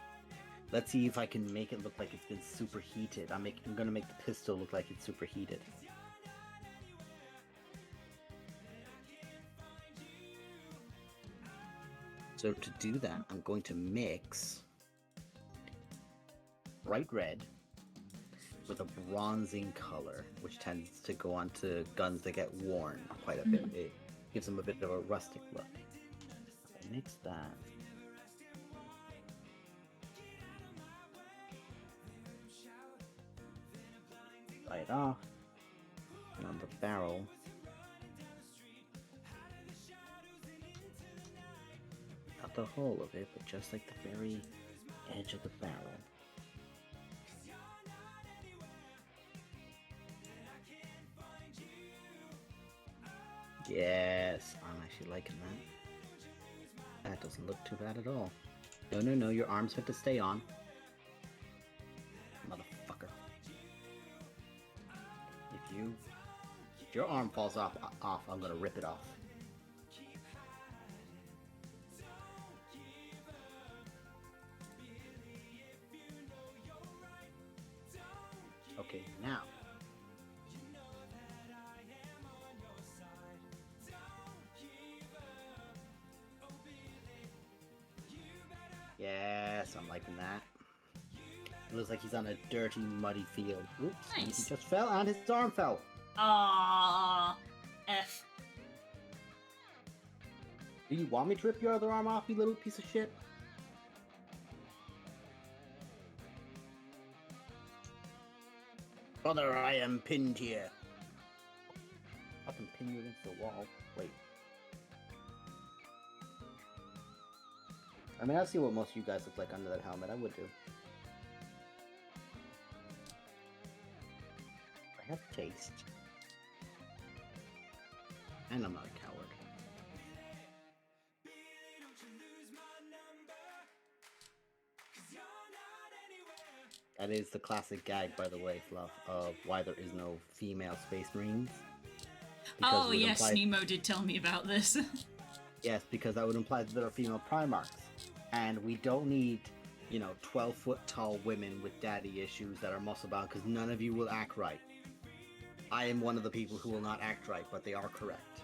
Let's see if I can make it look like it's been superheated. I'm gonna make the pistol look like it's superheated. So to do that, I'm going to mix bright red with a bronzing color, which tends to go onto guns that get worn quite a bit. It gives them a bit of a rustic look. I mix that. Dry it off. And on the barrel, not the whole of it, but just like the very edge of the barrel. Yes, I'm actually liking that. That doesn't look too bad at all. No, no, no, your arms have to stay on. Motherfucker. If your arm falls off, I'm gonna rip it off. Okay, now. Yes, I'm liking that. It looks like he's on a dirty, muddy field. Oops, Nice. he just fell and his arm fell. Ah, F. Do you want me to rip your other arm off, you little piece of shit? Brother, I am pinned here. I can pin you against the wall. Wait. I mean, I'll see what most of you guys look like under that helmet. I would do. I have taste. And I'm not a coward. That is the classic gag, by the way, Fluff, of why there is no female Space Marines. Oh yes, Nemo did tell me about this. Yes, because that would imply that there are female Primarchs. And we don't need, 12-foot tall women with daddy issues that are muscle-bound, because none of you will act right. I am one of the people who will not act right, but they are correct.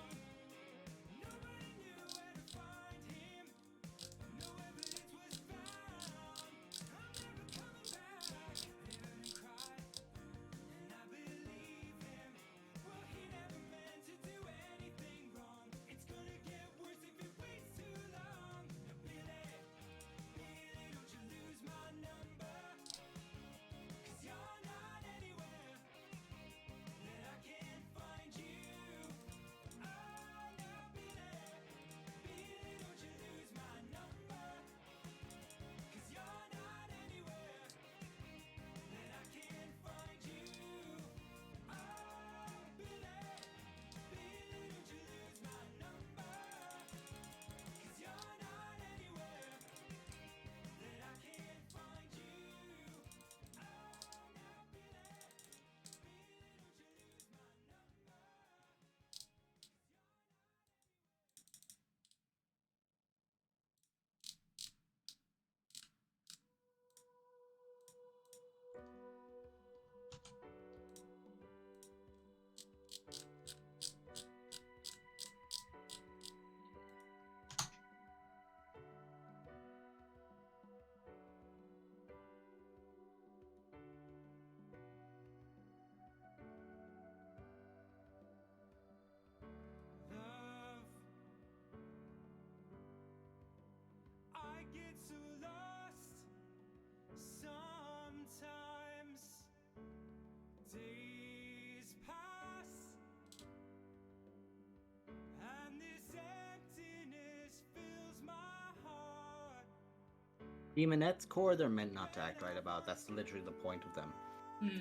Demonette's core, they're meant not to act right about. That's literally the point of them.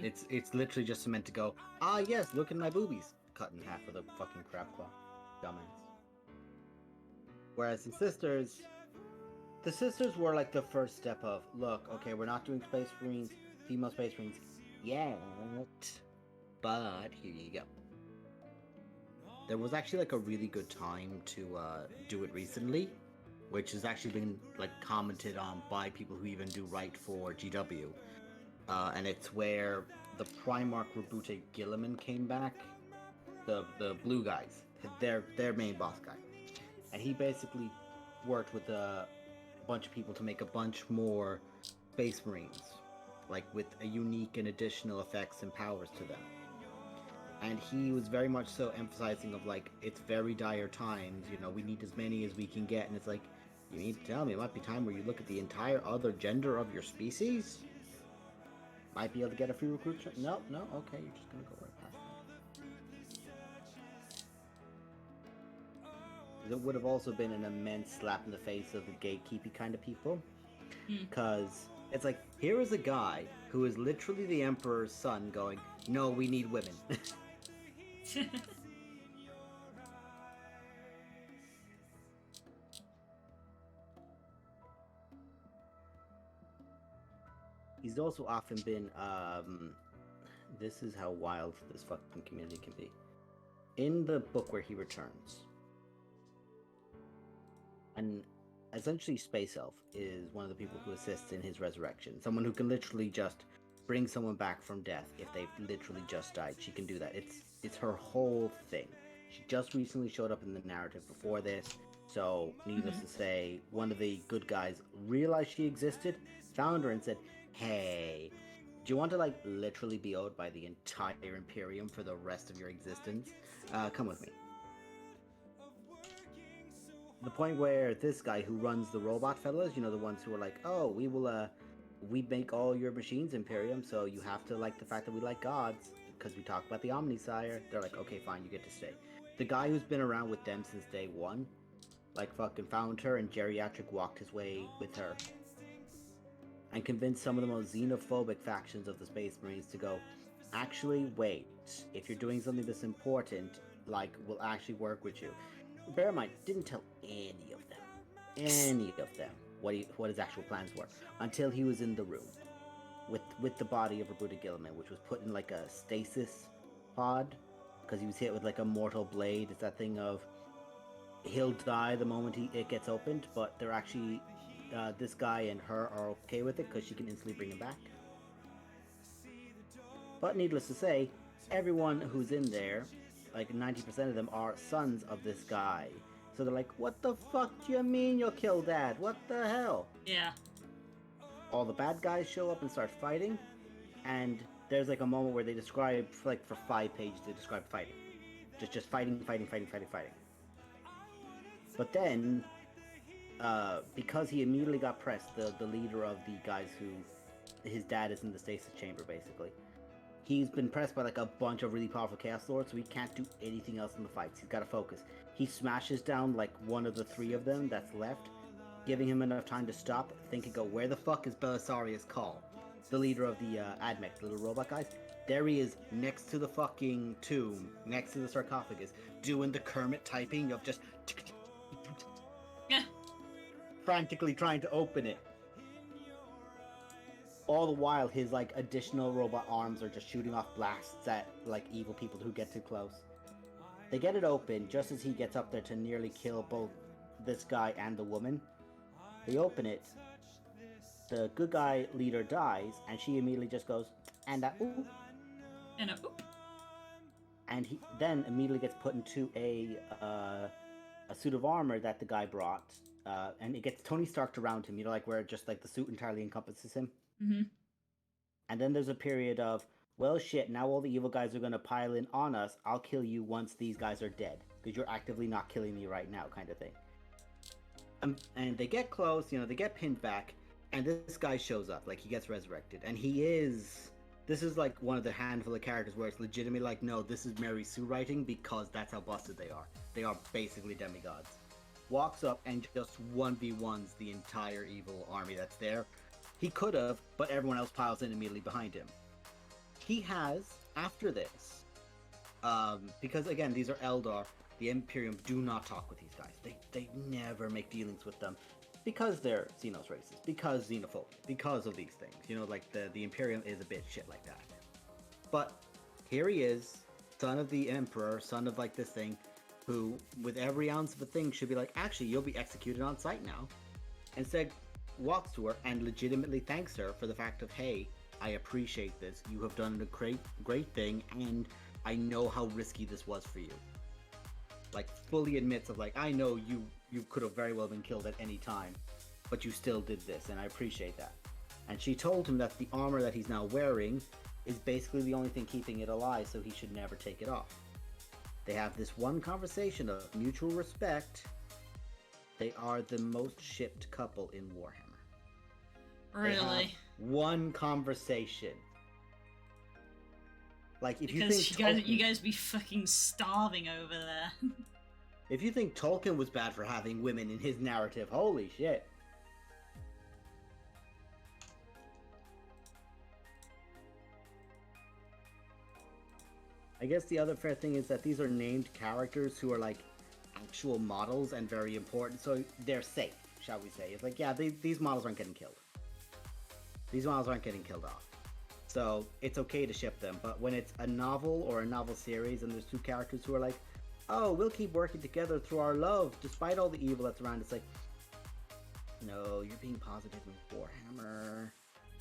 It's literally just meant to go, ah yes, look at my boobies. Cut in half with a fucking crab claw. Dumbass. Whereas the sisters were like the first step of, look, okay, we're not doing Space Marines, female Space Marines yet, but here you go. There was actually like a really good time to do it recently, which has actually been like commented on by people who even do write for GW. And it's where the Primarch Rebooted Gilliman came back, the blue guys, their main boss guy, and he basically worked with a bunch of people to make a bunch more Space Marines, like with a unique and additional effects and powers to them. And he was very much so emphasizing of like, it's very dire times, you know, we need as many as we can get, and it's like, you need to tell me it might be time where you look at the entire other gender of your species. Might be able to get a few recruits. No, okay, you're just gonna go right past that. It would have also been an immense slap in the face of the gatekeepy kind of people. Because it's like, here is a guy who is literally the Emperor's son going, no, we need women. He's also often been, this is how wild this fucking community can be. In the book where he returns, and essentially Space Elf is one of the people who assists in his resurrection. Someone who can literally just bring someone back from death if they've literally just died. She can do that. It's her whole thing. She just recently showed up in the narrative before this, so needless to say, one of the good guys realized she existed, found her and said, hey, do you want to like literally be owed by the entire Imperium for the rest of your existence? Come with me. The point where this guy who runs the robot fellas, you know, the ones who are like, oh, we make all your machines, Imperium, so you have to like the fact that we like gods, because we talk about the Omnisire. They're like, okay, fine, you get to stay. The guy who's been around with them since day one, like fucking found her and geriatric walked his way with her. And convinced some of the most xenophobic factions of the Space Marines to go, actually, wait, if you're doing something this important, like, we'll actually work with you. Bear in mind, didn't tell any of them what his actual plans were, until he was in the room with the body of Rebooted Gilliman, which was put in like a stasis pod, because he was hit with like a mortal blade. It's that thing of, he'll die the moment it gets opened, but they're actually, this guy and her are okay with it, because she can instantly bring him back. But needless to say, everyone who's in there, like 90% of them, are sons of this guy. So they're like, what the fuck do you mean you'll kill Dad? What the hell? Yeah. All the bad guys show up and start fighting, and there's like a moment where they describe, like for 5 pages, they describe fighting. Just fighting. But then, because he immediately got pressed, the leader of the guys who, his dad is in the stasis chamber basically, he's been pressed by like a bunch of really powerful Chaos Lords, so he can't do anything else in the fights. He's got to focus. He smashes down like one of the 3 of them that's left, giving him enough time to stop, think and go, where the fuck is Belisarius Call? The leader of the Admech, the little robot guys. There he is, next to the fucking tomb, next to the sarcophagus, doing the Kermit typing of just frantically trying to open it. All the while, his like additional robot arms are just shooting off blasts at like evil people who get too close. They get it open just as he gets up there to nearly kill both this guy and the woman. They open it. The good guy leader dies, and she immediately just goes, and ooh. And oop. And he then immediately gets put into a suit of armor that the guy brought, and it gets Tony Starked around him, you know, like where just like the suit entirely encompasses him. Mm-hmm. And then there's a period of, well, shit, now all the evil guys are going to pile in on us. I'll kill you once these guys are dead, because you're actively not killing me right now, kind of thing. And they get close, you know, they get pinned back, and this guy shows up, like, he gets resurrected. And this is like one of the handful of characters where it's legitimately like, no, this is Mary Sue writing, because that's how busted they are. They are basically demigods. walks up and just 1v1s the entire evil army that's there. He could have, but everyone else piles in immediately behind him. He has, after this, because again, these are Eldar, the Imperium do not talk with these guys. They never make dealings with them because they're Xenos racist, because xenophobic, because of these things. You know, like the Imperium is a bit shit like that. But here he is, son of the Emperor, son of like this thing, who, with every ounce of a thing, should be like, actually, you'll be executed on sight now. Instead, walks to her and legitimately thanks her for the fact of, hey, I appreciate this. You have done a great thing, and I know how risky this was for you. Like, fully admits of, like, I know you could have very well been killed at any time, but you still did this, and I appreciate that. And she told him that the armor that he's now wearing is basically the only thing keeping it alive, so he should never take it off. They have this one conversation of mutual respect. They are the most shipped couple in Warhammer. Really? One conversation. Like, if because you think you guys be fucking starving over there. If you think Tolkien was bad for having women in his narrative, holy shit. I guess the other fair thing is that these are named characters who are like actual models and very important, so they're safe, shall we say. It's like, yeah, these models aren't getting killed. These models aren't getting killed off. So it's okay to ship them, but when it's a novel or a novel series and there's two characters who are like, oh, we'll keep working together through our love despite all the evil that's around, it's like, no, you're being positive with Warhammer.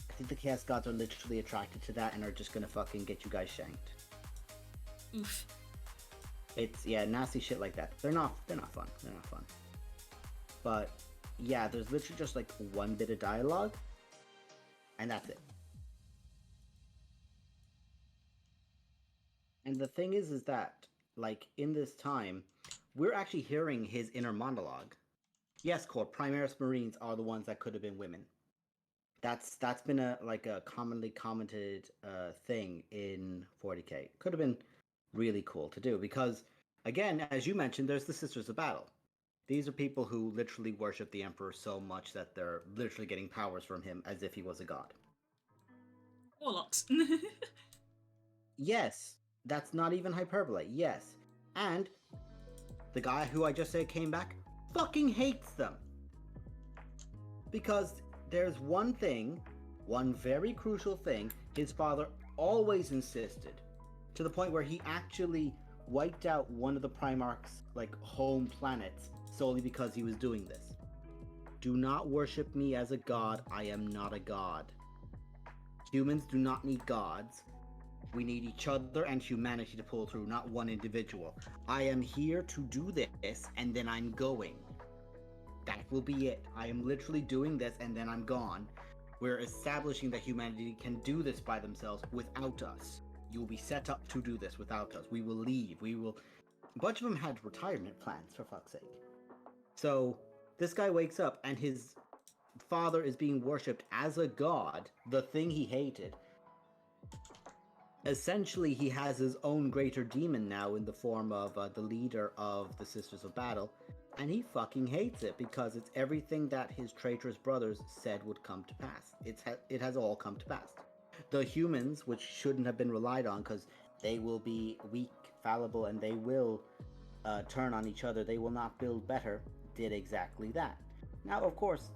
I think the Chaos Gods are literally attracted to that and are just gonna fucking get you guys shanked. Oof. It's, yeah, nasty shit like that. They're not fun. They're not fun. But yeah, there's literally just like one bit of dialogue, and that's it. And the thing is that, like, in this time, we're actually hearing his inner monologue. Yes, Core, Primaris Marines are the ones that could have been women. That's been a commonly commented thing in 40k. Could have been really cool to do because, again, as you mentioned, there's the Sisters of Battle. These are people who literally worship the Emperor so much that they're literally getting powers from him as if he was a god. Warlocks. Yes, that's not even hyperbole. Yes. And the guy who I just said came back fucking hates them. Because there's one thing, one very crucial thing, his father always insisted, to the point where he actually wiped out one of the Primarch's like home planets solely because he was doing this. Do not worship me as a god. I am not a god. Humans do not need gods. We need each other and humanity to pull through, not one individual. I am here to do this, and then I'm going. That will be it. I am literally doing this, and then I'm gone. We're establishing that humanity can do this by themselves without us. You will be set up to do this without us. We will leave. We will... A bunch of them had retirement plans, for fuck's sake. So, this guy wakes up, and his father is being worshipped as a god, the thing he hated. Essentially, he has his own greater demon now in the form of the leader of the Sisters of Battle, and he fucking hates it because it's everything that his traitorous brothers said would come to pass. It has all come to pass. The humans, which shouldn't have been relied on because they will be weak, fallible, and they will turn on each other, they will not build better, did exactly that. Now, of course,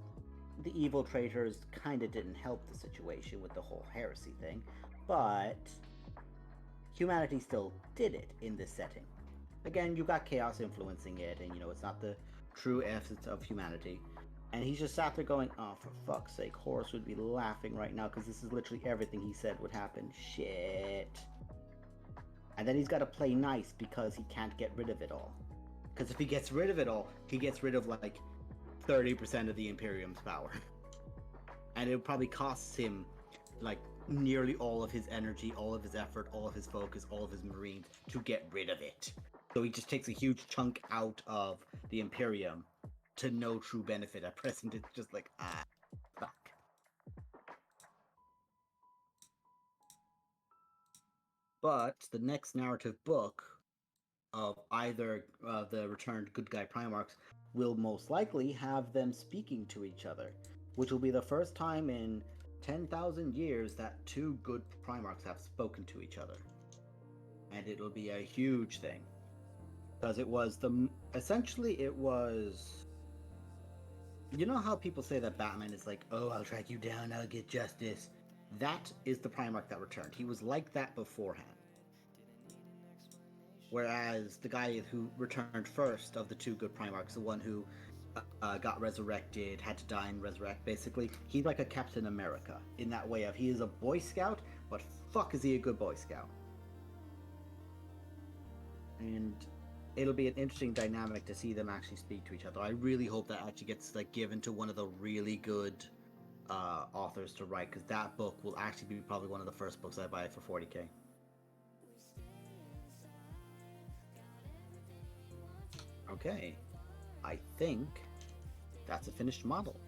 the evil traitors kind of didn't help the situation with the whole heresy thing, but humanity still did it in this setting. Again, you got chaos influencing it, and it's not the true essence of humanity. And he's just sat there going, oh, for fuck's sake, Horus would be laughing right now because this is literally everything he said would happen. Shit. And then he's got to play nice because he can't get rid of it all. Because if he gets rid of it all, he gets rid of like 30% of the Imperium's power. And it probably costs him like nearly all of his energy, all of his effort, all of his focus, all of his Marines to get rid of it. So he just takes a huge chunk out of the Imperium to no true benefit at present. It's just like, fuck. But the next narrative book of either the returned good guy Primarchs will most likely have them speaking to each other, which will be the first time in 10,000 years that two good Primarchs have spoken to each other. And it'll be a huge thing. Because it was essentially it was, you know how people say that Batman is like, oh, I'll track you down, I'll get justice. That is the Primarch that returned. He was like that beforehand. Whereas the guy who returned first of the two good Primarchs, the one who got resurrected, had to die and resurrect, basically, he's like a Captain America in that way of he is a Boy Scout, but fuck is he a good Boy Scout. And it'll be an interesting dynamic to see them actually speak to each other. I really hope that actually gets like given to one of the really good authors to write, because that book will actually be probably one of the first books I buy for 40k. Okay, I think that's a finished model.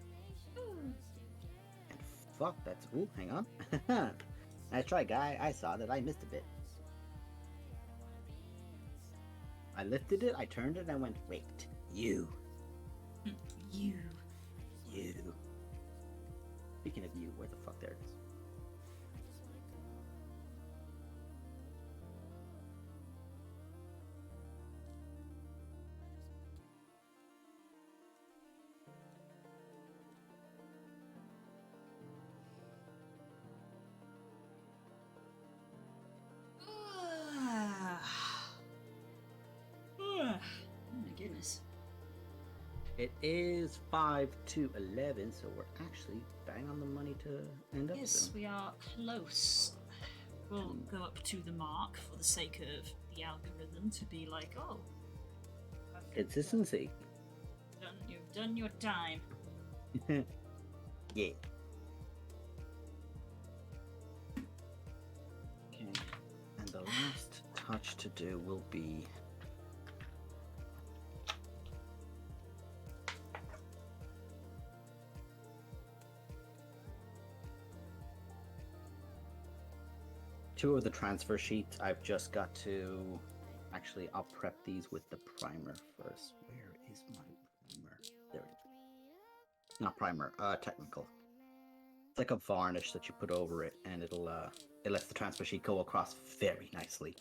And fuck, that's... Ooh, hang on. Nice try, guy. I saw that I missed a bit. I lifted it, I turned it, and I went, wait, you. You. You. Speaking of you, where the fuck there it is. Oh my goodness. It is 5 to 11, so we're actually bang on the money to end up Yes, soon. we are close. We'll go up to the mark for the sake of the algorithm to be like, oh, Consistency. you've done your time. Yeah. Okay, and the last touch to do will be... two of the transfer sheets. I've just got to... Actually, I'll prep these with the primer first. Where is my primer? There it is. Not primer, technical. It's like a varnish that you put over it, and it'll it lets the transfer sheet go across very nicely.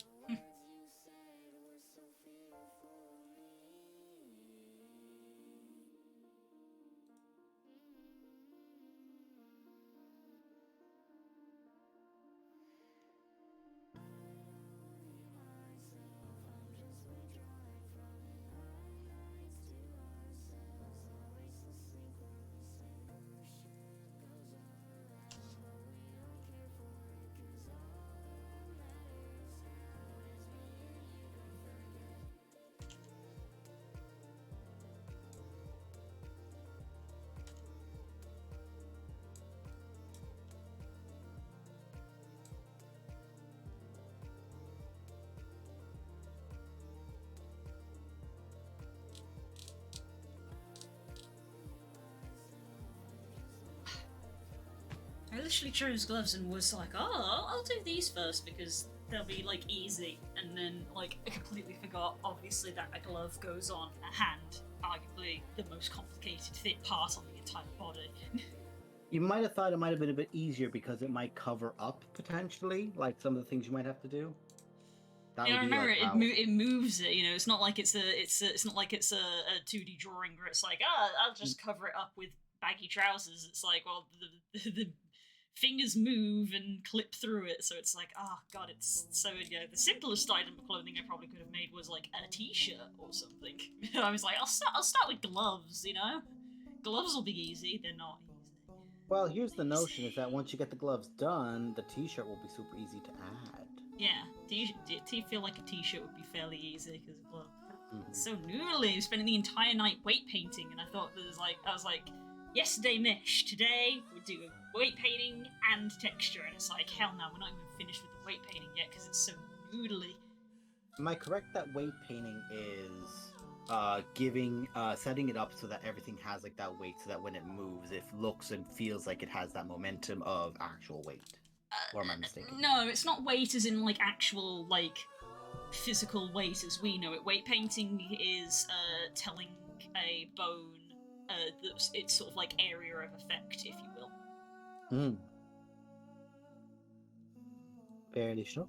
I literally chose gloves and was like, oh, I'll do these first because they'll be like easy, and then like I completely forgot obviously that a glove goes on a hand, arguably the most complicated fit part on the entire body. You might have thought it might have been a bit easier because it might cover up potentially, like some of the things you might have to do. That Yeah, I would be remember like how- it moves it. You know, it's not like it's not like it's a 2D drawing where it's like, I'll just cover it up with baggy trousers. It's like, well, the fingers move and clip through it, so it's like, oh god, it's so, you know, the simplest item of clothing I probably could have made was like a t-shirt or something. I was like, I'll start with gloves, you know? Gloves will be easy, they're not easy. Well, here's the notion: is that once you get the gloves done, the t-shirt will be super easy to add. Yeah, do you feel like a t-shirt would be fairly easy because of gloves? Mhm. So noodly, spending the entire night weight painting, and I was like, yesterday mesh, today we do weight painting and texture, and it's like, hell no, we're not even finished with the weight painting yet because it's so noodly. Am I correct that weight painting is setting it up so that everything has like that weight, so that when it moves, it looks and feels like it has that momentum of actual weight? Or am I mistaken? No, it's not weight as in like actual like physical weight as we know it. Weight painting is telling a bone that's its sort of like area of effect, if you will. Hmm. Fairly short.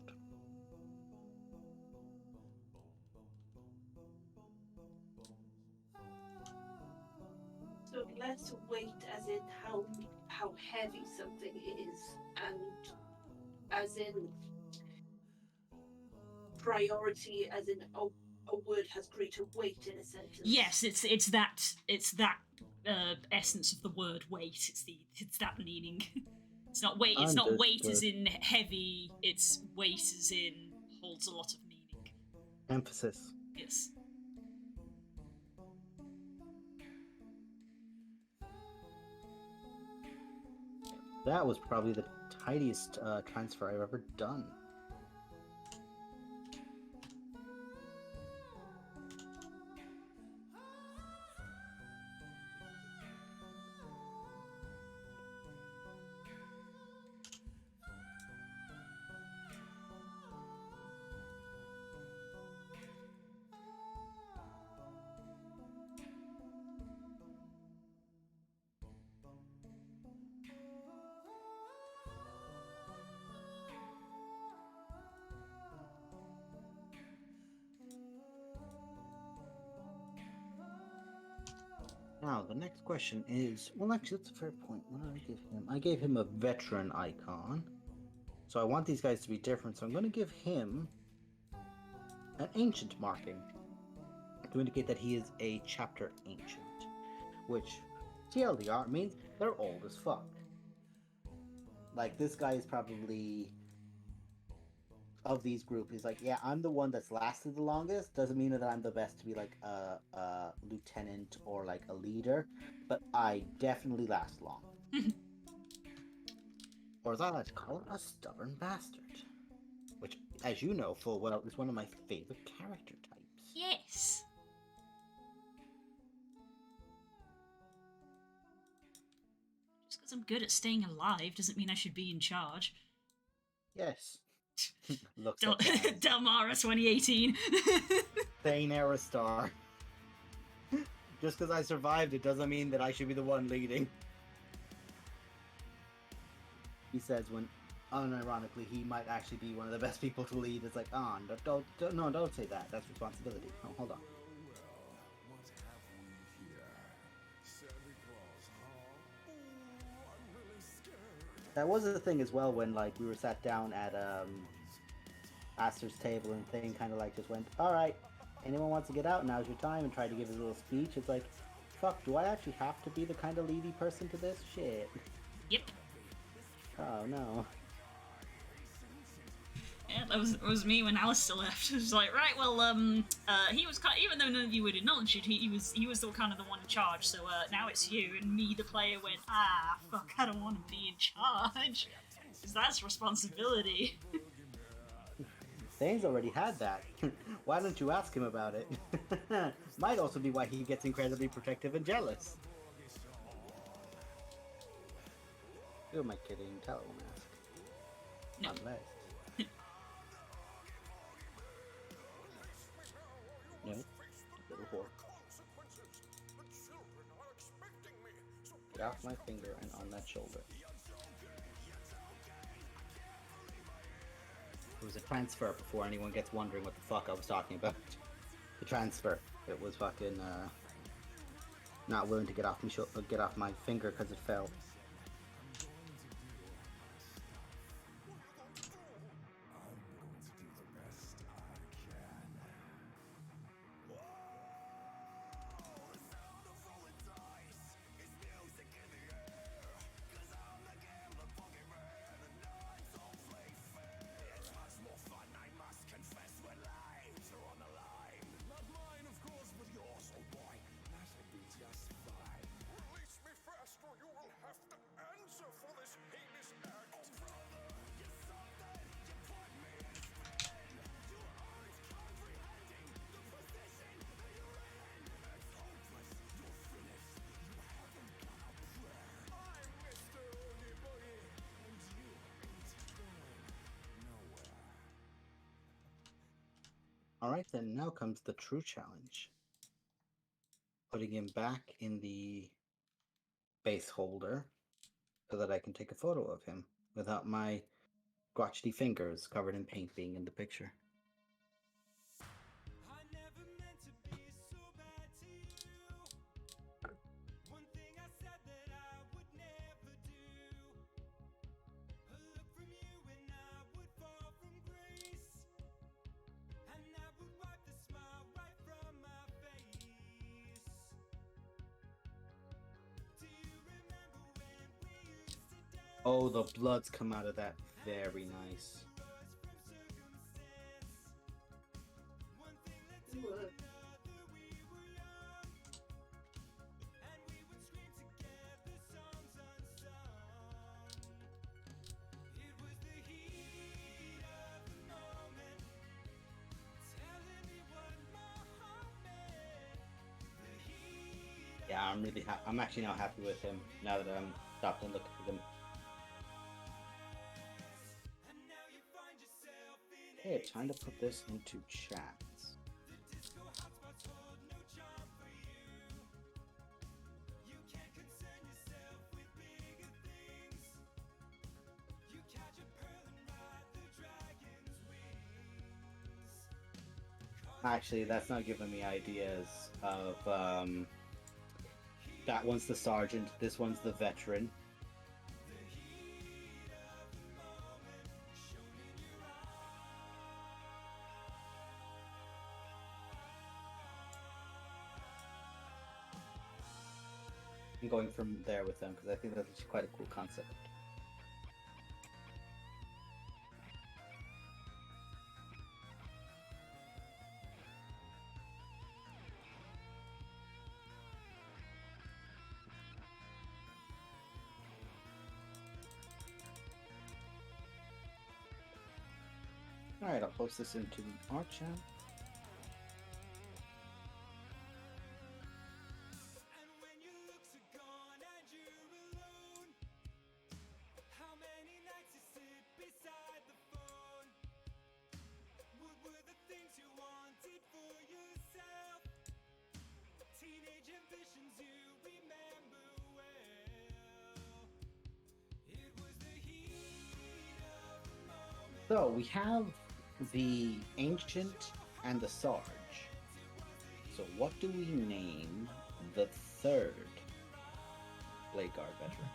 So less weight as in how heavy something is, and as in priority as in a word has greater weight in a sentence. Yes, it's that essence of the word weight. It's that meaning. It's not weight. It's not weight as in heavy. It's weight as in holds a lot of meaning. Emphasis. Yes. That was probably the tidiest transfer I've ever done. Now, the next question is, well, actually, that's a fair point. What did I give him? I gave him a veteran icon. So I want these guys to be different. So I'm going to give him an ancient marking to indicate that he is a chapter ancient, which TLDR means they're old as fuck. Like, this guy is probably, of these group, he's like, yeah, I'm the one that's lasted the longest. Doesn't mean that I'm the best to be like a lieutenant or like a leader, but I definitely last long. Or as I like to call it, a stubborn bastard. Which, as you know full well, is one of my favorite character types. Yes. Just because I'm good at staying alive doesn't mean I should be in charge. Yes. Looks Delmara 2018. Thane Aristar. Just because I survived it doesn't mean that I should be the one leading. He says when, unironically, he might actually be one of the best people to lead. It's like, oh, don't say that. That's responsibility. Oh, hold on. That was the thing as well when like we were sat down at Aster's table and Thane kind of like just went, all right, anyone wants to get out, now's your time, and tried to give his little speech. It's like, fuck, do I actually have to be the kind of leady person to this? Shit. Yep. Oh no. Yeah, that was me when Alistair left. It was like, right, well, he was even though none of you would acknowledge it, he was the kind of the one in charge. So now it's you, and me, the player, went, fuck, I don't want to be in charge, because that's responsibility. Thane's already had that. Why don't you ask him about it? Might also be why he gets incredibly protective and jealous. Who am I kidding? Tell him ask. No. Unless. No. Little whore. Get off my finger and on that shoulder. It was a transfer before anyone gets wondering what the fuck I was talking about. The transfer. It was fucking not willing to get off my finger because it fell. Alright then, now comes the true challenge. putting him back in the base holder so that I can take a photo of him without my crotchety fingers covered in paint being in the picture. Oh, the bloods come out of that. Very nice. Yeah, I'm really I'm actually now happy with him now that I'm stopped and looked at him. Okay, time to put this into chats. Actually, that's not giving me ideas of that one's the sergeant, this one's the veteran. I'm going from there with them because I think that's quite a cool concept. Alright, I'll post this into the art chat. So we have the Ancient and the Sarge. So what do we name the third Blade Guard veteran?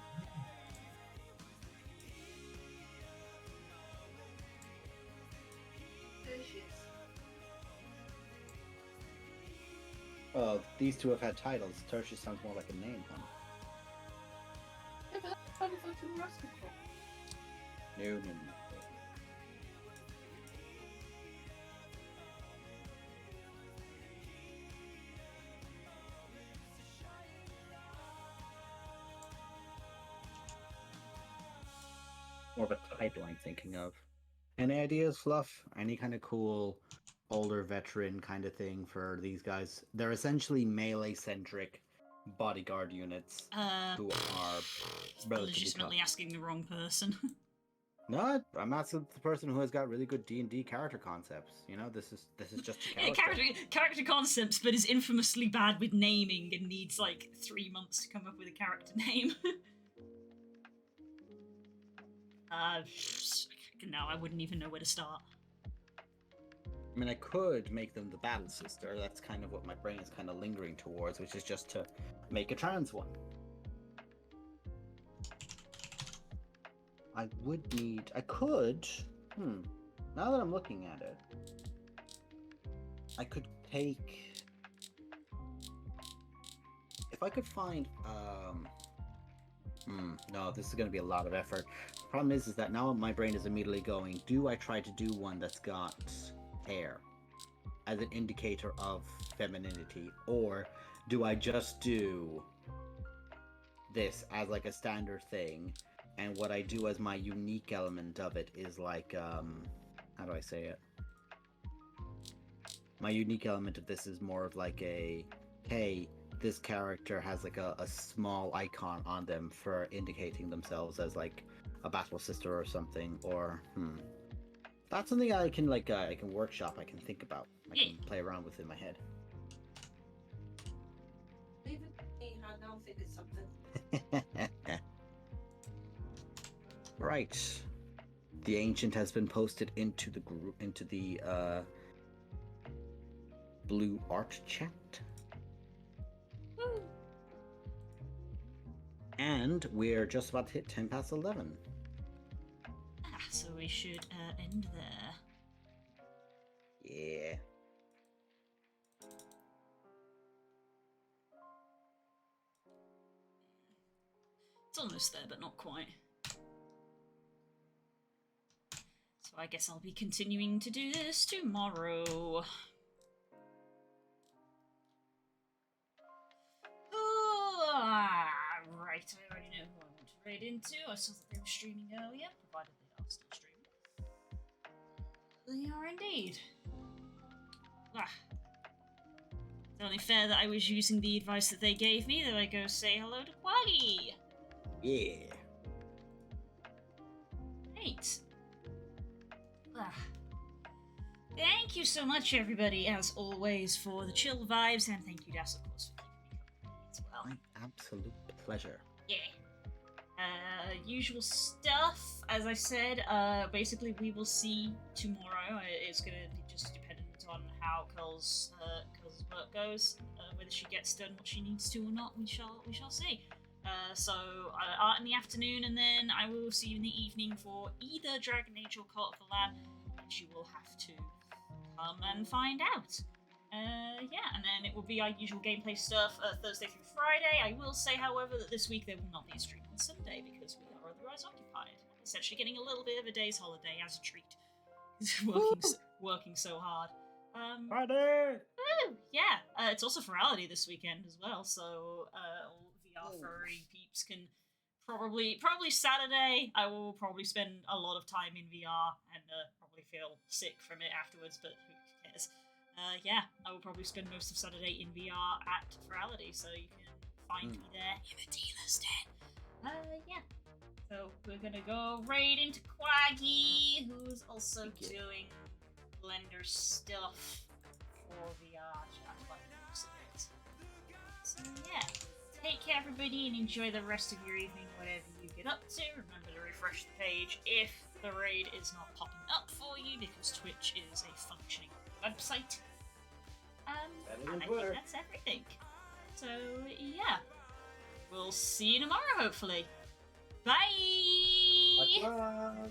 Oh, these two have had titles. Tertius sounds more like a name, huh? Yeah, but that's kind of what you were asking for. No. More of a title I'm thinking of. Any ideas, Fluff? Any kind of cool older veteran kind of thing for these guys? They're essentially melee-centric bodyguard units who are relatively legitimately tough. asking the wrong person. No, I'm asking the person who has got really good D&D character concepts. You know, this is just a Yeah, character concepts, but is infamously bad with naming and needs like 3 months to come up with a character name. No, I wouldn't even know where to start. I mean, I could make them the Battle Sister. That's kind of what my brain is kind of lingering towards, which is just to make a trans one. I could, now that I'm looking at it, I could take, if I could find, no, this is going to be a lot of effort. Problem is that now my brain is immediately going, do I try to do one that's got hair as an indicator of femininity, or do I just do this as like a standard thing, and what I do as my unique element of it is like, how do I say it? My unique element of this is more of like a, hey, this character has like a small icon on them for indicating themselves as like a battle sister or something, or that's something I can like I can workshop, I can think about, I can play around with in my head. figure something. Right. The ancient has been posted into the group, into the blue art chat. Woo. And we're just about to hit 10 past 11. So we should end there. Yeah. It's almost there, but not quite. So I guess I'll be continuing to do this tomorrow. Right, I already know who I want to raid into. I saw that they were streaming earlier, provided they are still streaming. They are indeed. It's only fair that I was using the advice that they gave me, that I go say hello to Quaggy. Yeah. Right. Thank you so much, everybody, as always, for the chill vibes, and thank you, Das, of course, for keeping me company as well. My absolute pleasure. Yeah. Usual stuff, as I said, basically we will see tomorrow. It's going to be just dependent on how Curl's work goes, whether she gets done what she needs to or not, we shall see. So art in the afternoon, and then I will see you in the evening for either Dragon Age or Cult of the Lamb, which you will have to come and find out. Yeah, and then it will be our usual gameplay stuff Thursday through Friday. I will say, however, that this week there will not be a stream on Sunday because we are otherwise occupied. Essentially getting a little bit of a day's holiday as a treat. working so hard. Friday! Woo! Yeah, it's also Virality this weekend as well, so all VR furry peeps can probably Saturday. I will probably spend a lot of time in VR and probably feel sick from it afterwards, but who cares? Yeah, I will probably spend most of Saturday in VR at Virality, so you can find me there in the dealer's den. Yeah. So we're gonna go raid into Quaggy, who's also doing Blender stuff for VR. So yeah, take care, everybody, and enjoy the rest of your evening, whatever you get up to. Remember to refresh the page if the raid is not popping up for you, because Twitch is a functioning website. And I think that's everything. So yeah, we'll see you tomorrow, hopefully. Bye! Bye.